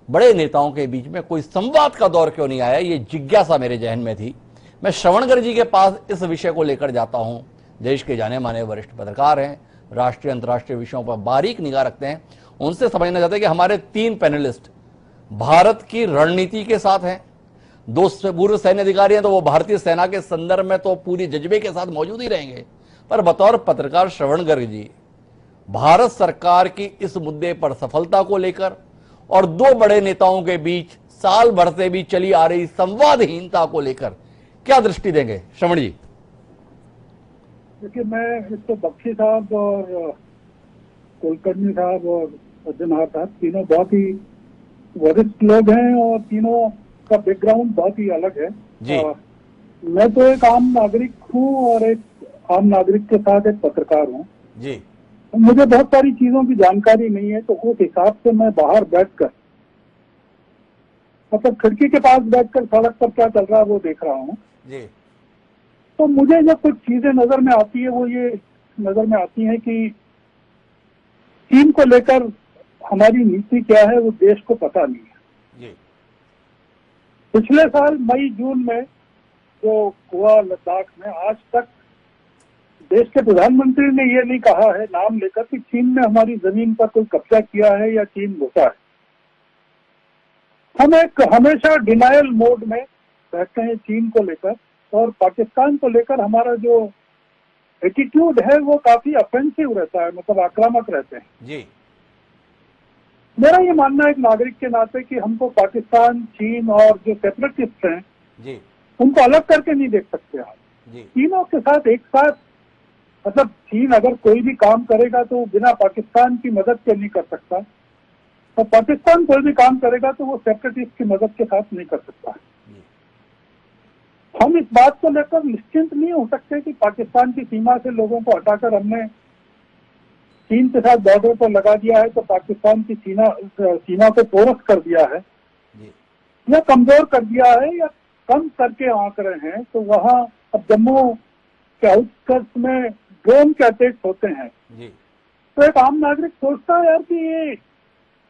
S1: बड़े नेताओं के बीच में कोई संवाद का दौर क्यों नहीं आया, ये जिज्ञासा मेरे जहन में थी। मैं श्रवणकर जी के पास इस विषय को लेकर जाता हूं। देश के जाने माने वरिष्ठ पत्रकार हैं, राष्ट्रीय अंतर्राष्ट्रीय विषयों पर बारीक निगाह रखते हैं। उनसे समझना चाहते हैं कि हमारे 3 पैनलिस्ट भारत की रणनीति के साथ हैं, 2 पूर्व सैन्य अधिकारी हैं, तो वो भारतीय सेना के संदर्भ में तो पूरी जज्बे के साथ मौजूद ही रहेंगे। पर बतौर पत्रकार श्रवणकर जी, भारत सरकार की इस मुद्दे पर सफलता को लेकर और 2 बड़े नेताओं के बीच साल भर से भी चली आ रही संवादहीनता को लेकर क्या दृष्टि देंगे श्रवण जी?
S6: देखिए, मैं तो बख्शी साहब और कुलकर्णी साहब और सज्जनहार साहब तीनों बहुत ही वरिष्ठ लोग हैं और तीनों का बैकग्राउंड बहुत ही अलग है जी। मैं तो एक आम नागरिक हूँ और एक आम नागरिक के साथ एक पत्रकार हूँ जी। मुझे बहुत सारी चीजों की जानकारी नहीं है, तो उस हिसाब से मैं बाहर बैठकर, मतलब खिड़की के पास बैठकर सड़क पर क्या चल रहा है वो देख रहा हूँ जी। तो मुझे जब कुछ चीजें नजर में आती है वो ये नजर में आती है कि चीन को लेकर हमारी नीति क्या है वो देश को पता नहीं है जी। पिछले साल मई जून में जो हुआ लद्दाख में, आज तक देश के प्रधानमंत्री ने ये नहीं कहा है नाम लेकर कि चीन ने हमारी जमीन पर कोई कब्जा किया है या चीन घुसा है। हम एक हमेशा डिनायल मोड में रहते हैं चीन को लेकर, और पाकिस्तान को लेकर हमारा जो एटीट्यूड है वो काफी ऑफेंसिव रहता है, मतलब आक्रामक रहते हैं जी। मेरा ये मानना है एक नागरिक के नाते कि हमको पाकिस्तान, चीन और जो सेपरेटिस्ट हैं जी, उनको अलग करके नहीं देख सकते आप जी। तीनों के साथ एक साथ, मतलब चीन अगर कोई भी काम करेगा तो बिना पाकिस्तान की मदद के नहीं कर सकता, और पाकिस्तान कोई भी काम करेगा तो वो सेपरेटिस्ट की मदद के साथ नहीं कर सकता। हम इस बात को लेकर निश्चिंत नहीं हो सकते कि पाकिस्तान की सीमा से लोगों को हटाकर हमने चीन के साथ बॉर्डर पर लगा दिया है तो पाकिस्तान की सीमा को पोरस कर दिया है या कमजोर कर दिया है या कम करके आंक रहे हैं। तो वहाँ अब जम्मू के आउटस्कर्ट्स में ड्रोन के अटैक होते हैं तो एक आम नागरिक सोचता है यार कि ये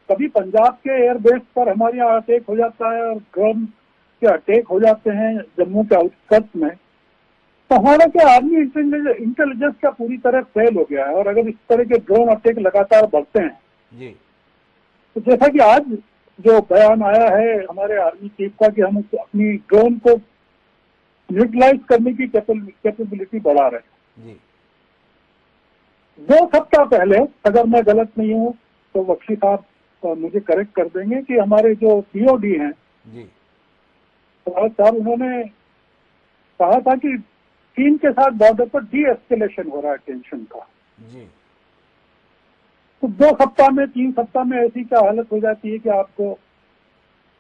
S6: कभी पंजाब के एयरबेस पर हमारे यहाँ अटैक हो जाता है और ड्रोन के अटैक हो जाते हैं जम्मू के आउटस्कर्ट्स में, तो हमारा क्या आर्मी इंटेलिजेंस का पूरी तरह फेल हो गया है। और अगर इस तरह के ड्रोन अटैक लगातार बढ़ते हैं तो जैसा कि आज जो बयान आया है हमारे आर्मी चीफ का कि हम अपनी ड्रोन को न्यूट्रलाइज करने की कैपेबिलिटी बढ़ा रहे हैं। 2 सप्ताह पहले, अगर मैं गलत नहीं हूँ तो बख्शी साहब मुझे करेक्ट कर देंगे, कि हमारे जो सीओडी हैं साहब, उन्होंने कहा था कि चीन के साथ बॉर्डर पर डी एस्केलेशन हो रहा है टेंशन का। तो 2 सप्ताह में 3 सप्ताह में ऐसी क्या हालत हो जाती है कि आपको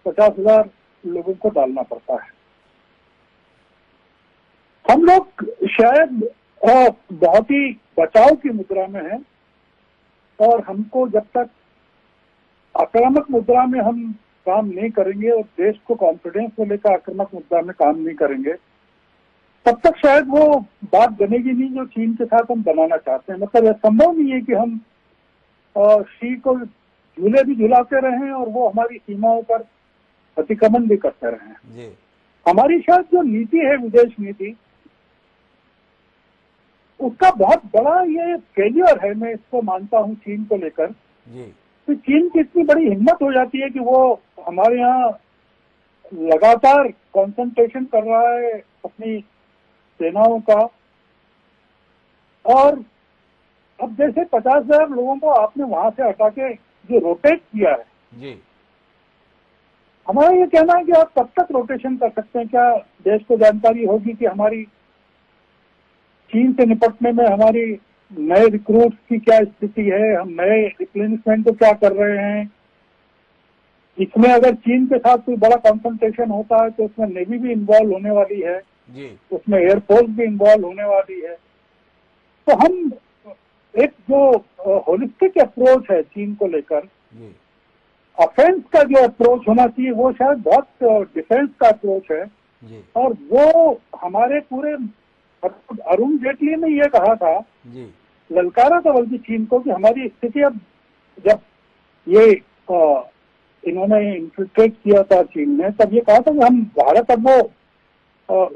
S6: 50,000 लोगों को डालना पड़ता है। हम लोग शायद बहुत ही बचाव की मुद्रा में हैं और हमको जब तक आक्रामक मुद्रा में हम काम नहीं करेंगे और देश को कॉन्फिडेंस में लेकर आक्रामक मुद्रा में काम नहीं करेंगे तब तक शायद वो बात बनेगी नहीं जो चीन के साथ हम बनाना चाहते हैं। मतलब यह संभव नहीं है कि हम शी को झूले भी झुलाते रहें और वो हमारी सीमाओं पर अतिक्रमण भी करते रहें। हमारी शायद जो नीति है, विदेश नीति, उसका बहुत बड़ा ये फेलियर है। मैं इसको मानता हूँ चीन को लेकर। तो चीन की इतनी बड़ी हिम्मत हो जाती है कि वो हमारे यहाँ लगातार कंसंट्रेशन कर रहा है अपनी सेनाओं का। और अब जैसे 50,000 लोगों को आपने वहां से हटा के जो रोटेट किया है, हमारा ये कहना है कि आप कब तक रोटेशन कर सकते हैं? क्या देश को जानकारी होगी कि हमारी चीन से निपटने में हमारी नए रिक्रूट्स की क्या स्थिति है, हम नए रिप्लेनिशमेंट को क्या कर रहे हैं? इसमें अगर चीन के साथ कोई बड़ा कॉन्फ्रंटेशन होता है तो उसमें नेवी भी इन्वॉल्व होने वाली है, उसमें एयरफोर्स भी इन्वॉल्व होने वाली है। तो हम एक जो होलिस्टिक अप्रोच है चीन को लेकर, ऑफेंस का जो अप्रोच होना चाहिए वो शायद बहुत डिफेंस का अप्रोच है। और वो हमारे पूरे, अरुण जेटली ने ये कहा था, ललकारा था बल्कि चीन को, कि हमारी स्थिति अब, जब ये इन्होंने इन्फिल्ट्रेट किया था चीन ने, तब ये कहा था कि हम भारत, अब वो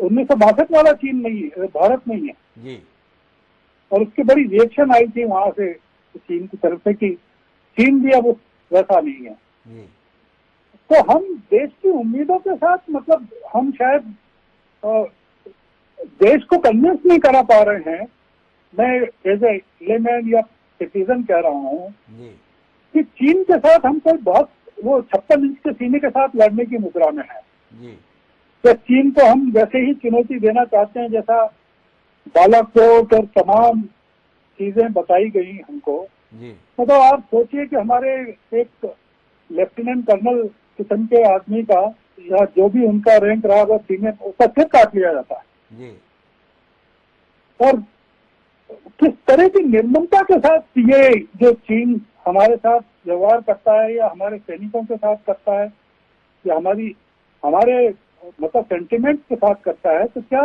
S6: 1962 वाला चीन नहीं है, भारत नहीं है। और उसकी बड़ी रिएक्शन आई थी वहां से चीन की तरफ से कि चीन भी अब वैसा नहीं है। तो हम देश की उम्मीदों के साथ, मतलब हम शायद देश को कन्विंस नहीं करा पा रहे हैं। मैं एज ए लेमैन या सिटीजन कह रहा हूँ कि चीन के साथ हम कोई बहुत वो 56 इंच के सीने के साथ लड़ने की मुद्रा में है। तो चीन को हम वैसे ही चुनौती देना चाहते हैं जैसा बालाकोट और तमाम चीजें बताई गई हमको। मतलब आप सोचिए कि हमारे एक लेफ्टिनेंट कर्नल किस्म के आदमी का या जो भी उनका रैंक रहा वो सीनियर, उसका सिर काट लिया जाता है। और किस तरह की निर्ममता के साथ ये जो चीन हमारे साथ व्यवहार करता है या हमारे सैनिकों के साथ करता है या हमारे मतलब सेंटिमेंट के साथ करता है, तो क्या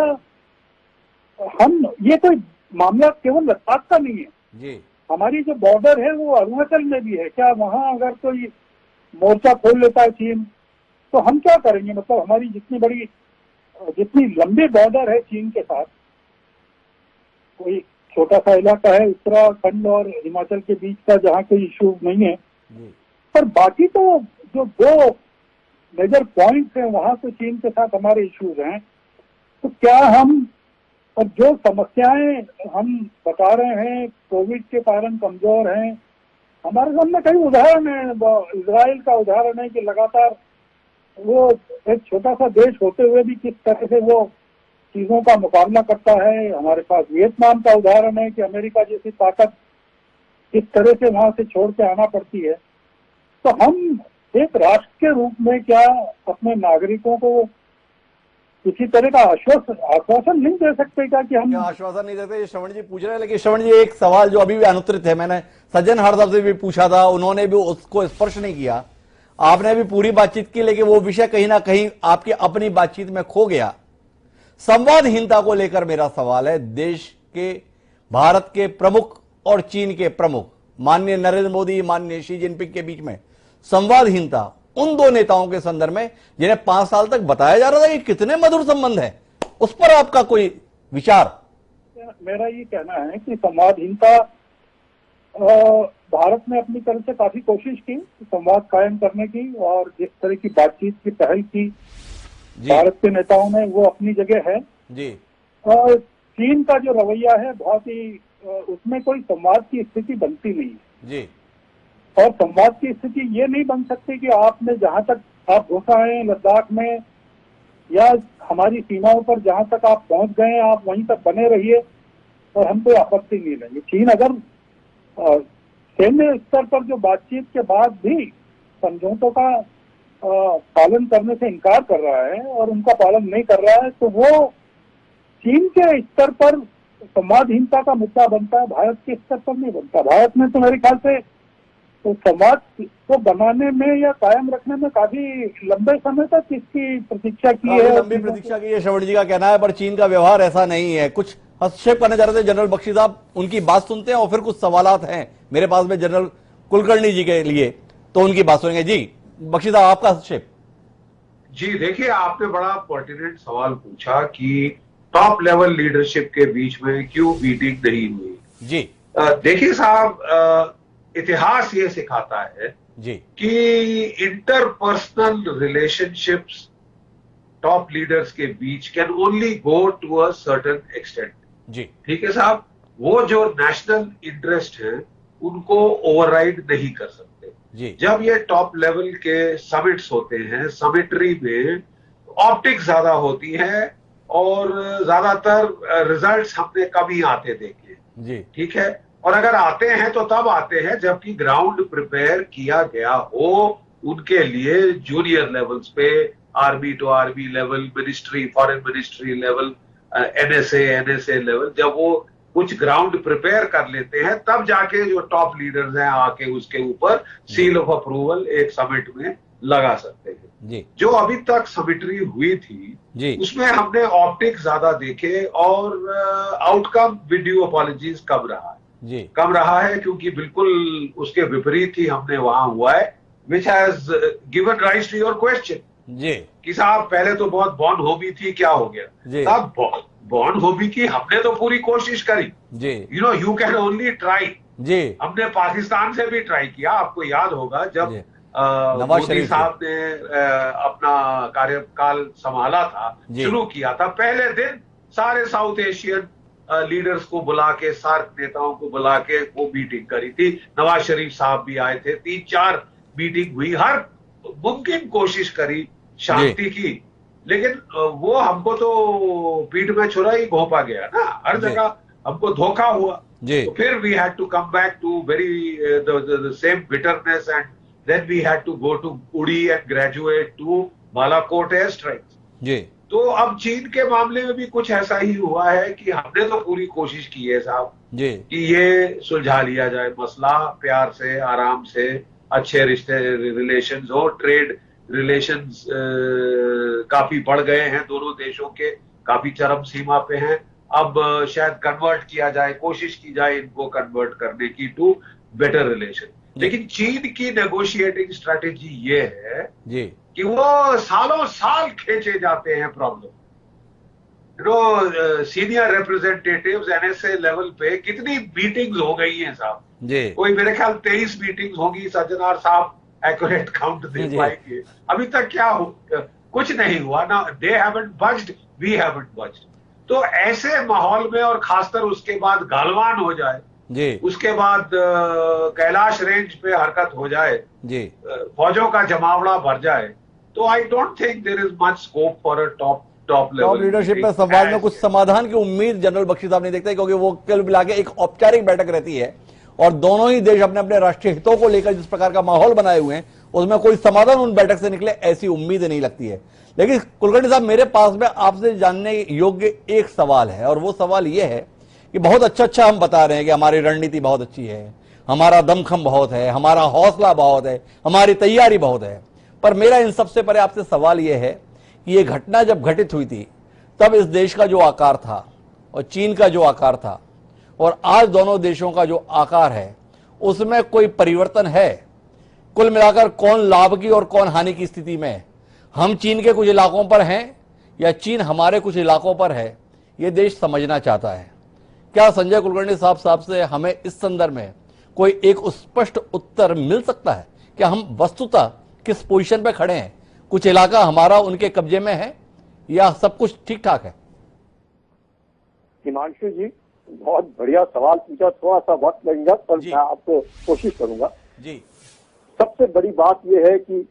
S6: हम, ये कोई मामला केवल लद्दाख का नहीं है। हमारी जो बॉर्डर है वो अरुणाचल में भी है। क्या वहां अगर कोई मोर्चा खोल लेता है चीन तो हम क्या करेंगे? मतलब हमारी जितनी लंबी बॉर्डर है चीन के साथ, कोई छोटा सा इलाका है उत्तराखंड और हिमाचल के बीच का जहाँ कोई इशू नहीं है, पर बाकी तो जो 2 मेजर पॉइंट्स हैं वहां तो चीन के साथ हमारे इश्यूज हैं। तो क्या हम, और जो समस्याएं हम बता रहे हैं कोविड के कारण कमजोर हैं, हमारे सामने कई उदाहरण है। इजराइल का उदाहरण है कि लगातार वो एक छोटा सा देश होते हुए भी किस तरह से वो चीजों का मुकाबला करता है। हमारे पास वियतनाम का उदाहरण है कि अमेरिका जैसी ताकत किस तरह से वहां से छोड़ के आना पड़ती है। तो हम एक राष्ट्र के रूप में क्या अपने नागरिकों को किसी तरह का आश्वासन नहीं दे सकते क्या कि हम
S1: आश्वासन नहीं देते? श्रवण जी पूछ रहे हैं, लेकिन श्रवण जी एक सवाल जो अभी भी अनुत्तरित है, मैंने सज्जन हरदव से भी पूछा था, उन्होंने भी उसको स्पर्श नहीं किया। आपने भी पूरी बातचीत की, लेकिन वो विषय कहीं ना कहीं आपकी अपनी बातचीत में खो गया। संवादहीनता को लेकर मेरा सवाल है। देश के, भारत के प्रमुख और चीन के प्रमुख माननीय नरेंद्र मोदी, माननीय शी जिनपिंग के बीच में संवादहीनता उन दो नेताओं के संदर्भ में जिन्हें 5 साल तक बताया जा रहा था कि कितने मधुर संबंध है, उस पर आपका कोई विचार?
S6: मेरा ये कहना है कि संवादहीनता, भारत ने अपनी तरफ से काफी कोशिश की संवाद कायम करने की, और जिस तरह की बातचीत की पहल की भारत के नेताओं ने, वो अपनी जगह है जी। चीन का जो रवैया है बहुत ही, उसमें कोई संवाद की स्थिति बनती नहीं है जी। और संवाद की स्थिति ये नहीं बन सकती कि आपने जहां तक आप घुस आए लद्दाख में या हमारी सीमाओं पर जहां तक आप पहुंच गए आप वहीं तक बने रहिए और हम कोई आपत्ति नहीं लेंगे। चीन अगर सैन्य स्तर पर जो बातचीत के बाद भी समझौतों का पालन करने से इनकार कर रहा है और उनका पालन नहीं कर रहा है, तो वो चीन के स्तर पर संवादहीनता का मुद्दा बनता है, भारत के स्तर पर नहीं बनता। भारत ने तो मेरे ख्याल से तो संवाद को बनाने में या कायम रखने में काफी लंबे समय तक इसकी प्रतीक्षा की है,
S1: लंबी प्रतीक्षा की है, श्रवण जी का कहना है। पर चीन का व्यवहार ऐसा नहीं है। कुछ हस्तक्षेप करना चाह रहे थे जनरल बख्शी साहब, उनकी बात सुनते हैं और फिर कुछ सवालात हैं मेरे पास में जनरल कुलकर्णी जी के लिए, तो उनकी बात सुनेंगे। जी बख्शी साहब, आपका हस्तक्षेप।
S5: जी देखिए, आपने बड़ा पर्टिनेंट सवाल पूछा कि टॉप लेवल लीडरशिप के बीच में क्यों मीटिंग नहीं हुई जी। देखिए साहब, इतिहास ये सिखाता है जी कि इंटरपर्सनल रिलेशनशिप्स टॉप लीडर्स के बीच can only go to a certain extent जी। ठीक है साहब, वो जो नेशनल इंटरेस्ट है उनको ओवरराइड नहीं कर सकते जी। जब ये टॉप लेवल के समिट्स होते हैं, समिटरी में ऑप्टिक्स ज्यादा होती है और ज्यादातर रिजल्ट्स हमने कम ही आते देखे जी। ठीक है, और अगर आते हैं तो तब आते हैं जबकि ग्राउंड प्रिपेयर किया गया हो उनके लिए, जूनियर लेवल्स पे, army to army level, ministry, foreign ministry level, NSA level, जब वो कुछ ग्राउंड प्रिपेयर कर लेते हैं तब जाके जो टॉप लीडर्स हैं आके उसके ऊपर सील ऑफ अप्रूवल एक समिट में लगा सकते हैं जी। जो अभी तक समिटरी हुई थी जी, उसमें हमने ऑप्टिक्स ज्यादा देखे और आउटकम वीडियो अपॉलॉजीज कम रहा है जी। कम रहा है क्योंकि बिल्कुल उसके विपरीत ही हमने वहां हुआ है, which has given rise to your question जी कि साहब पहले तो बहुत बॉर्न होबी थी, क्या हो गया साहब? बॉर्न होबी की हमने तो पूरी कोशिश करी जी। You know you can only try जी। हमने पाकिस्तान से भी ट्राई किया, आपको याद होगा जब मोदी साहब ने अपना कार्यकाल संभाला था, शुरू किया था, पहले दिन सारे साउथ एशियन लीडर्स को बुला के, सार्क नेताओं को बुला के वो मीटिंग करी थी। नवाज शरीफ साहब भी आए थे, 3-4 मीटिंग हुई, हर मुमकिन कोशिश करी शांति की, लेकिन वो हमको तो पीठ में छुरा ही घोंपा गया ना, हर जगह हमको धोखा हुआ। तो फिर we had to come back to very the same bitterness and then we had to go to Uri and graduate to Balakot air strikes जी। तो अब चीन के मामले में भी कुछ ऐसा ही हुआ है कि हमने तो पूरी कोशिश की है साहब जी कि ये सुलझा लिया जाए मसला, प्यार से, आराम से, अच्छे रिश्ते, रिलेशंस हो, ट्रेड रिलेशंस काफी बढ़ गए हैं दोनों देशों के, काफी चरम सीमा पे हैं। अब शायद कन्वर्ट किया जाए, कोशिश की जाए इनको कन्वर्ट करने की टू बेटर रिलेशन। लेकिन चीन की नेगोशिएटिंग स्ट्रैटेजी ये है जी कि वो सालों साल खींचे जाते हैं problem. Senior representatives NSA level पे कितनी मीटिंग्स हो गई हैं साहब जी, कोई मेरे ख्याल 23 मीटिंग्स होगी, सज्जनार साहब एक्यूरेट काउंट दे पाएंगे। अभी तक क्या हो, कुछ नहीं हुआ ना, दे हैवंट बज्ड, वी हैवंट बज्ड। तो ऐसे माहौल में और खासकर उसके बाद गालवान हो जाए जी, उसके बाद कैलाश रेंज पे हरकत हो जाए जी, फौजों का जमावड़ा भर जाए, तो I don't think there is much scope for a top level
S1: leadership में संवाद में कुछ समाधान की उम्मीद जनरल बख्शी साहब नहीं देखते, क्योंकि वो कुल मिला के एक औपचारिक बैठक रहती है और दोनों ही देश अपने अपने राष्ट्रीय हितों को लेकर जिस प्रकार का माहौल बनाए हुए हैं उसमें कोई समाधान उन बैठक से निकले ऐसी उम्मीद नहीं लगती है। लेकिन कुलकर्णी साहब, मेरे पास में आपसे जानने योग्य एक सवाल है, और वो सवाल ये है कि बहुत अच्छा हम बता रहे हैं कि हमारी रणनीति बहुत अच्छी है, हमारा दमखम बहुत है, हमारा हौसला बहुत है, हमारी तैयारी बहुत है, पर मेरा इन सबसे परे आपसे सवाल यह है कि ये घटना जब घटित हुई थी तब इस देश का जो आकार था और चीन का जो आकार था और आज दोनों देशों का जो आकार है उसमें कोई परिवर्तन है? कुल मिलाकर कौन लाभ की और कौन हानि की स्थिति में है? हम चीन के कुछ इलाकों पर हैं या चीन हमारे कुछ इलाकों पर है? ये देश समझना चाहता है। क्या संजय कुलकर्णी साहब से हमें इस संदर्भ में कोई एक स्पष्ट उत्तर मिल सकता है कि हम वस्तुतः किस पोजीशन पे खड़े हैं? कुछ इलाका हमारा उनके कब्जे में है या सब कुछ ठीक ठाक है?
S4: हिमांशु जी, बहुत बढ़िया सवाल पूछा, थोड़ा सा वक्त लगेगा पर मैं आपको कोशिश करूंगा
S1: जी।
S4: सबसे बड़ी बात यह है कि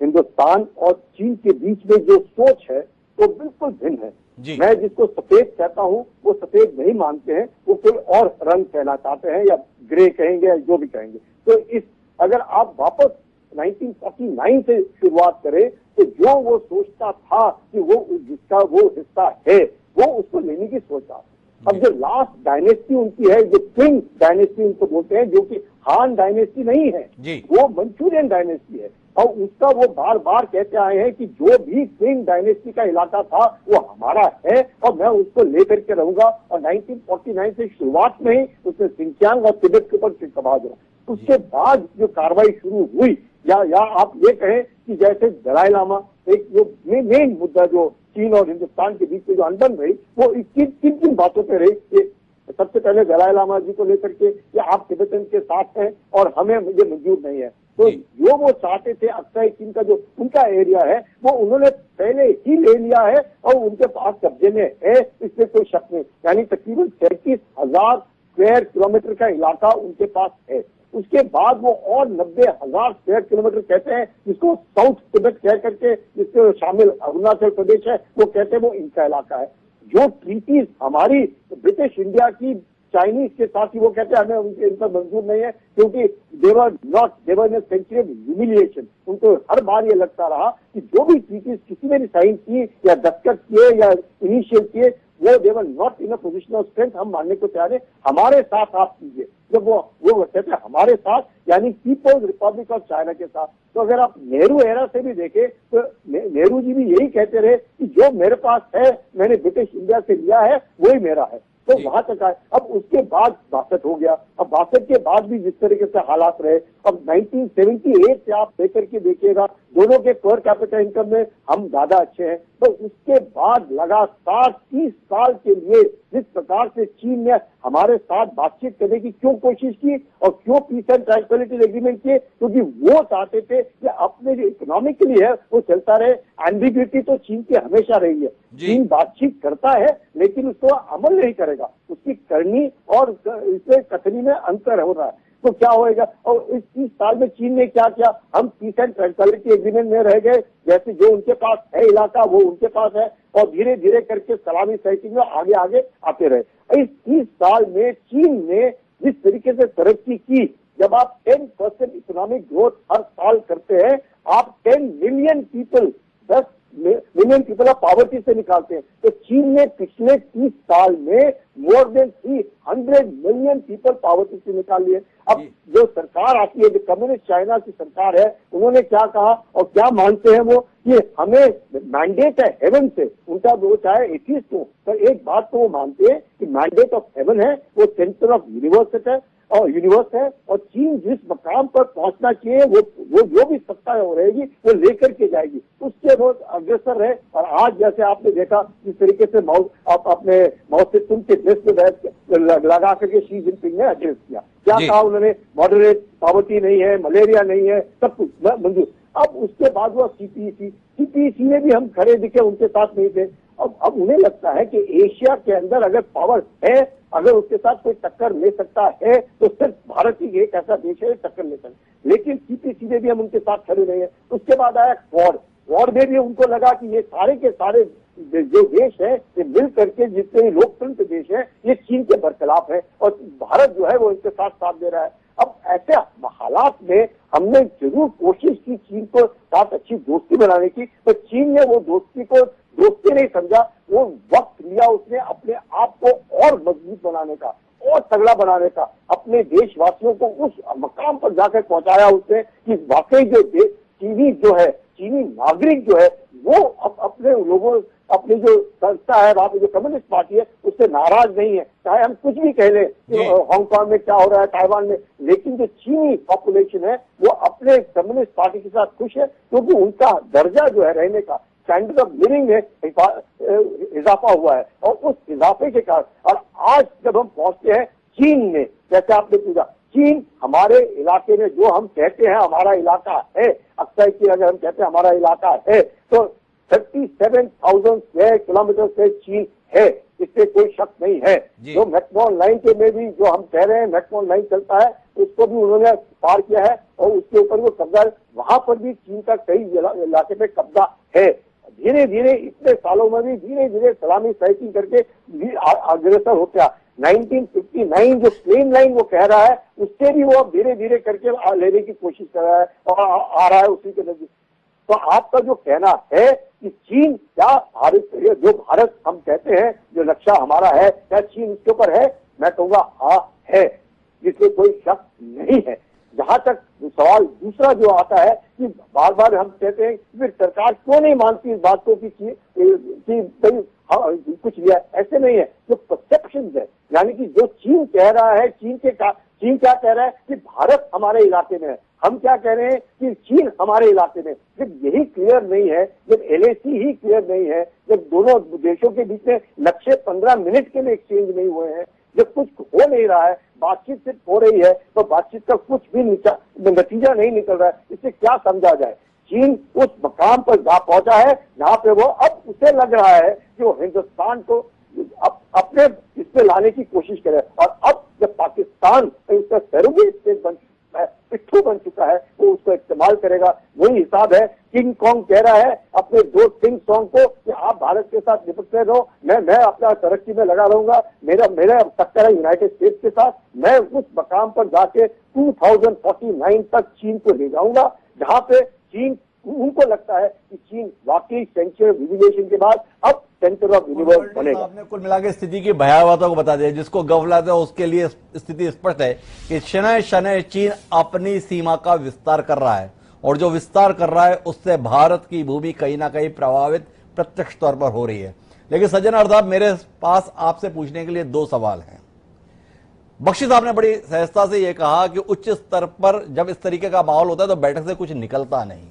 S4: हिंदुस्तान और चीन के बीच में जो सोच है वो बिल्कुल भिन्न है। मैं जिसको सफेद कहता हूं वो सफेद नहीं मानते हैं, वो कोई और रंग कहना चाहते हैं या ग्रे कहेंगे या जो भी कहेंगे। तो इस अगर आप वापस 1949 से शुरुआत करें तो जो वो सोचता था कि वो जिसका वो हिस्सा है वो उसको लेने की सोच रहा है। अब जो लास्ट डायनेस्टी उनकी है, जो क्विंग डायनेस्टी उनको बोलते हैं, जो कि हान डायनेस्टी नहीं है, वो मंचूरियन डायनेस्टी है। और उसका वो बार बार कहते आए हैं कि जो भी क्विंग डायनेस्टी का इलाका था वो हमारा है और मैं उसको लेकर के रहूंगा। और 1949 से शुरुआत में ही उसने सिंचियांग और तिब्बत के ऊपर कबा दिया। उसके बाद जो कार्रवाई शुरू हुई, या आप ये कहें कि जैसे दलाई लामा, एक जो मेन मुद्दा जो चीन और हिंदुस्तान के बीच में जो अनबन रही वो किन बातों पे रही? सबसे पहले दलाई लामा जी को लेकर के कि आप तिब्बतन के साथ हैं और हमें ये मंजूर नहीं है। तो जो वो चाहते थे अक्साई चीन का जो उनका एरिया है वो उन्होंने पहले ही ले लिया है और उनके पास कब्जे में है, इसमें कोई शक नहीं। यानी तकरीबन 33,000 स्क्वायर किलोमीटर का इलाका उनके पास है। उसके बाद वो और 90,000 स्क्वायर किलोमीटर कहते हैं, जिसको साउथ तिब्बत कह करके जिसके शामिल अरुणाचल प्रदेश है, वो कहते हैं वो इनका इलाका है। जो ट्रीटीज हमारी ब्रिटिश इंडिया की चाइनीज के साथ ही वो कहते हैं हमें उनके इन पर मंजूर नहीं है, क्योंकि देवर इन सेंचुरी ऑफ ह्यूमिलिएशन। उनको हर बार ये लगता रहा कि जो भी ट्रीटीज किसी ने भी साइन की या दस्तखत किए या इनिशिएट किए वो they were not in a position of strength, हम मानने को तैयार है, हमारे साथ आप कीजिए। जब वो कहते हैं हमारे साथ यानी पीपल्स रिपब्लिक ऑफ चाइना के साथ। तो अगर आप नेहरू एरा से भी देखें तो नेहरू जी भी यही कहते रहे कि जो मेरे पास है मैंने ब्रिटिश इंडिया से लिया है वही मेरा है। तो वहां तक आए। अब उसके बाद 62 हो गया। अब 62 के बाद भी जिस तरीके से हालात रहे, अब 1978 से आप लेकर के देखिएगा दोनों के पर कैपिटल इनकम में हम ज्यादा अच्छे हैं। तो उसके बाद लगातार 30 साल के लिए जिस प्रकार से चीन ने हमारे साथ बातचीत करने की क्यों कोशिश की और क्यों पीस एंड ट्रांसपेरेंसी एग्रीमेंट किए, क्योंकि वो चाहते थे कि अपने जो इकोनॉमिकली है वो चलता रहे। एम्बिग्विटी तो चीन की हमेशा रही है। चीन बातचीत करता है लेकिन उसको अमल नहीं करेगा, उसकी करनी और इससे कथनी में अंतर हो रहा है। तो क्या होएगा? और इस 30 साल में चीन ने क्या किया? हम पीस एंड ट्रांसपेरेंसी एग्रीमेंट में रह गए, जैसे जो उनके पास है इलाका वो उनके पास है और धीरे धीरे करके सलामी साइकिल में आगे आगे आते रहे। इस 30 साल में चीन ने जिस तरीके से तरक्की की, जब आप 10% इकोनॉमिक ग्रोथ हर साल करते हैं, आप 10 million people 10 million people of poverty से निकालते हैं। तो चीन ने पिछले 30 साल में more than 300 million people poverty से निकाल लिए। अब जो सरकार आती है, जो कम्युनिस्ट चाइना की सरकार है, उन्होंने क्या कहा और क्या मानते हैं वो कि हमें मैंडेट है हेवन से। उनका वो चाहे एथिस्ट हो, पर एक बात तो वो मानते हैं कि मैंडेट ऑफ हेवन है, वो सेंटर ऑफ यूनिवर्स है और चीन जिस मकाम पर पहुंचना चाहिए वो जो भी सत्ता हो रहेगी वो लेकर के जाएगी, उससे बहुत अग्रसर है। और आज जैसे आपने देखा जिस तरीके से अपने माओ से तुंग के देश में लगा करके शी जिनपिंग ने एड्रेस किया, क्या कहा उन्होंने? मॉडरेट पॉवर्टी नहीं है, मलेरिया नहीं है, सब कुछ मंजूर। अब उसके बाद वो सीपीईसी में भी हम खड़े दिखे, उनके साथ नहीं थे। अब उन्हें लगता है कि एशिया के अंदर अगर पावर है, अगर उसके साथ कोई टक्कर ले सकता है तो सिर्फ भारत ही एक ऐसा देश है टक्कर ले सकता है। लेकिन सीपीसी में भी हम उनके साथ खड़े नहीं है। उसके बाद आया वॉर में भी उनको लगा कि ये सारे के सारे जो देश है ये मिल करके जितने लोकतंत्र देश है ये चीन के बरखिलाफ है और भारत जो है वो इनके साथ दे रहा है। अब ऐसे हालात में हमने जरूर कोशिश की चीन को साथ अच्छी दोस्ती बनाने की, तो चीन ने वो दोस्ती को दोस्ती नहीं समझा, वो वक्त लिया उसने अपने आप को और मजबूत बनाने का और तगड़ा बनाने का, अपने देशवासियों को उस मकाम पर जाकर पहुंचाया उसने कि वाकई जो चीनी नागरिक जो है वो अपने लोगों, अपनी जो संस्था है वहां पे जो कम्युनिस्ट पार्टी है उससे नाराज नहीं है, चाहे हम कुछ भी कह लें हांगकांग में क्या हो रहा है, ताइवान में, लेकिन जो चीनी पॉपुलेशन है वो अपने कम्युनिस्ट पार्टी के साथ खुश है, क्योंकि उनका दर्जा जो है रहने का, स्टैंडर्ड ऑफ लिविंग में इजाफा हुआ है, और उस इजाफे के कारण और आज जब हम पहुंचते हैं चीन में, जैसे आपने पूछा, चीन हमारे इलाके में जो हम कहते हैं हमारा इलाका है, अक्सर की अगर हम कहते हैं हमारा इलाका है, तो 37,000 स्क्वायर किलोमीटर से चीन है, इससे कोई शक नहीं है। जो मैकमोहन लाइन के में भी जो हम कह रहे हैं मैकमोहन लाइन चलता है, उसको भी उन्होंने पार किया है और उसके ऊपर वो कब्जा, वहां पर भी चीन का कई इलाके में कब्जा है। धीरे धीरे इतने सालों में भी धीरे धीरे सलामी साइकिंग करके अग्रसर होता। 1959 जो प्लेन लाइन वो कह रहा है उससे भी वो अब धीरे धीरे करके लेने की कोशिश कर रहा है और आ रहा है उसी के नजदीक। तो आपका जो कहना है कि चीन क्या भारत, जो भारत हम कहते हैं जो नक्शा हमारा है, क्या चीन उसके ऊपर है? मैं कहूंगा हाँ है, जिसमें कोई शक नहीं है। जहां तक सवाल दूसरा जो आता है कि बार बार हम कहते हैं फिर सरकार क्यों नहीं मानती इस बात को कि कुछ लिया, ऐसे नहीं है। जो परसेप्शन है, यानी कि जो चीन कह रहा है, चीन क्या कह रहा है कि भारत हमारे इलाके में है, हम क्या कह रहे हैं कि चीन हमारे इलाके में। जब यही क्लियर नहीं है, जब LAC ही क्लियर नहीं है, जब दोनों देशों के बीच में नक्शे 15 मिनट के लिए एक्सचेंज नहीं हुए हैं, जब कुछ हो नहीं रहा है, बातचीत सिर्फ हो रही है, तो बातचीत का कुछ भी नतीजा नहीं निकल रहा है, इससे क्या समझा जाए? चीन उस मकाम पर जा पहुंचा है जहां पे वो अब उसे लग रहा है कि वो हिंदुस्तान को अपने इसमें लाने की कोशिश करे, और अब जब पाकिस्तान उसका सरोगेट स्टेट बन चुका है, पिट्ठू बन चुका है, वो उसको इस्तेमाल करेगा। वही हिसाब है, किंग कॉन्ग कह रहा है अपने दो किंग सॉन्ग को कि आप भारत के साथ निपटते रहो, मैं अपना तरक्की में लगा रहूंगा, मेरा टक्कर है यूनाइटेड स्टेट्स के साथ, मैं उस मकाम पर जाके 2049 तक चीन को ले जाऊंगा जहां पे चीन, उनको लगता है कि चीन वाकई सेंचुरी ऑफ सिविलाइजेशन के बाद अब सेंटर ऑफ यूनिवर्स बनेगा।
S1: आपने कुल मिलाकर स्थिति की भयावहता को बता दिया, जिसको गफलत है उसके लिए स्थिति स्पष्ट है कि शनय शनय चीन अपनी सीमा का विस्तार कर रहा है, और जो विस्तार कर रहा है उससे भारत की भूमि कहीं ना कहीं प्रभावित प्रत्यक्ष तौर पर हो रही है। लेकिन सज्जन अर्थात मेरे पास आपसे पूछने के लिए दो सवाल हैं। बख्शी साहब ने बड़ी सहजता से यह कहा कि उच्च स्तर पर जब इस तरीके का माहौल होता है तो बैठक से कुछ निकलता नहीं,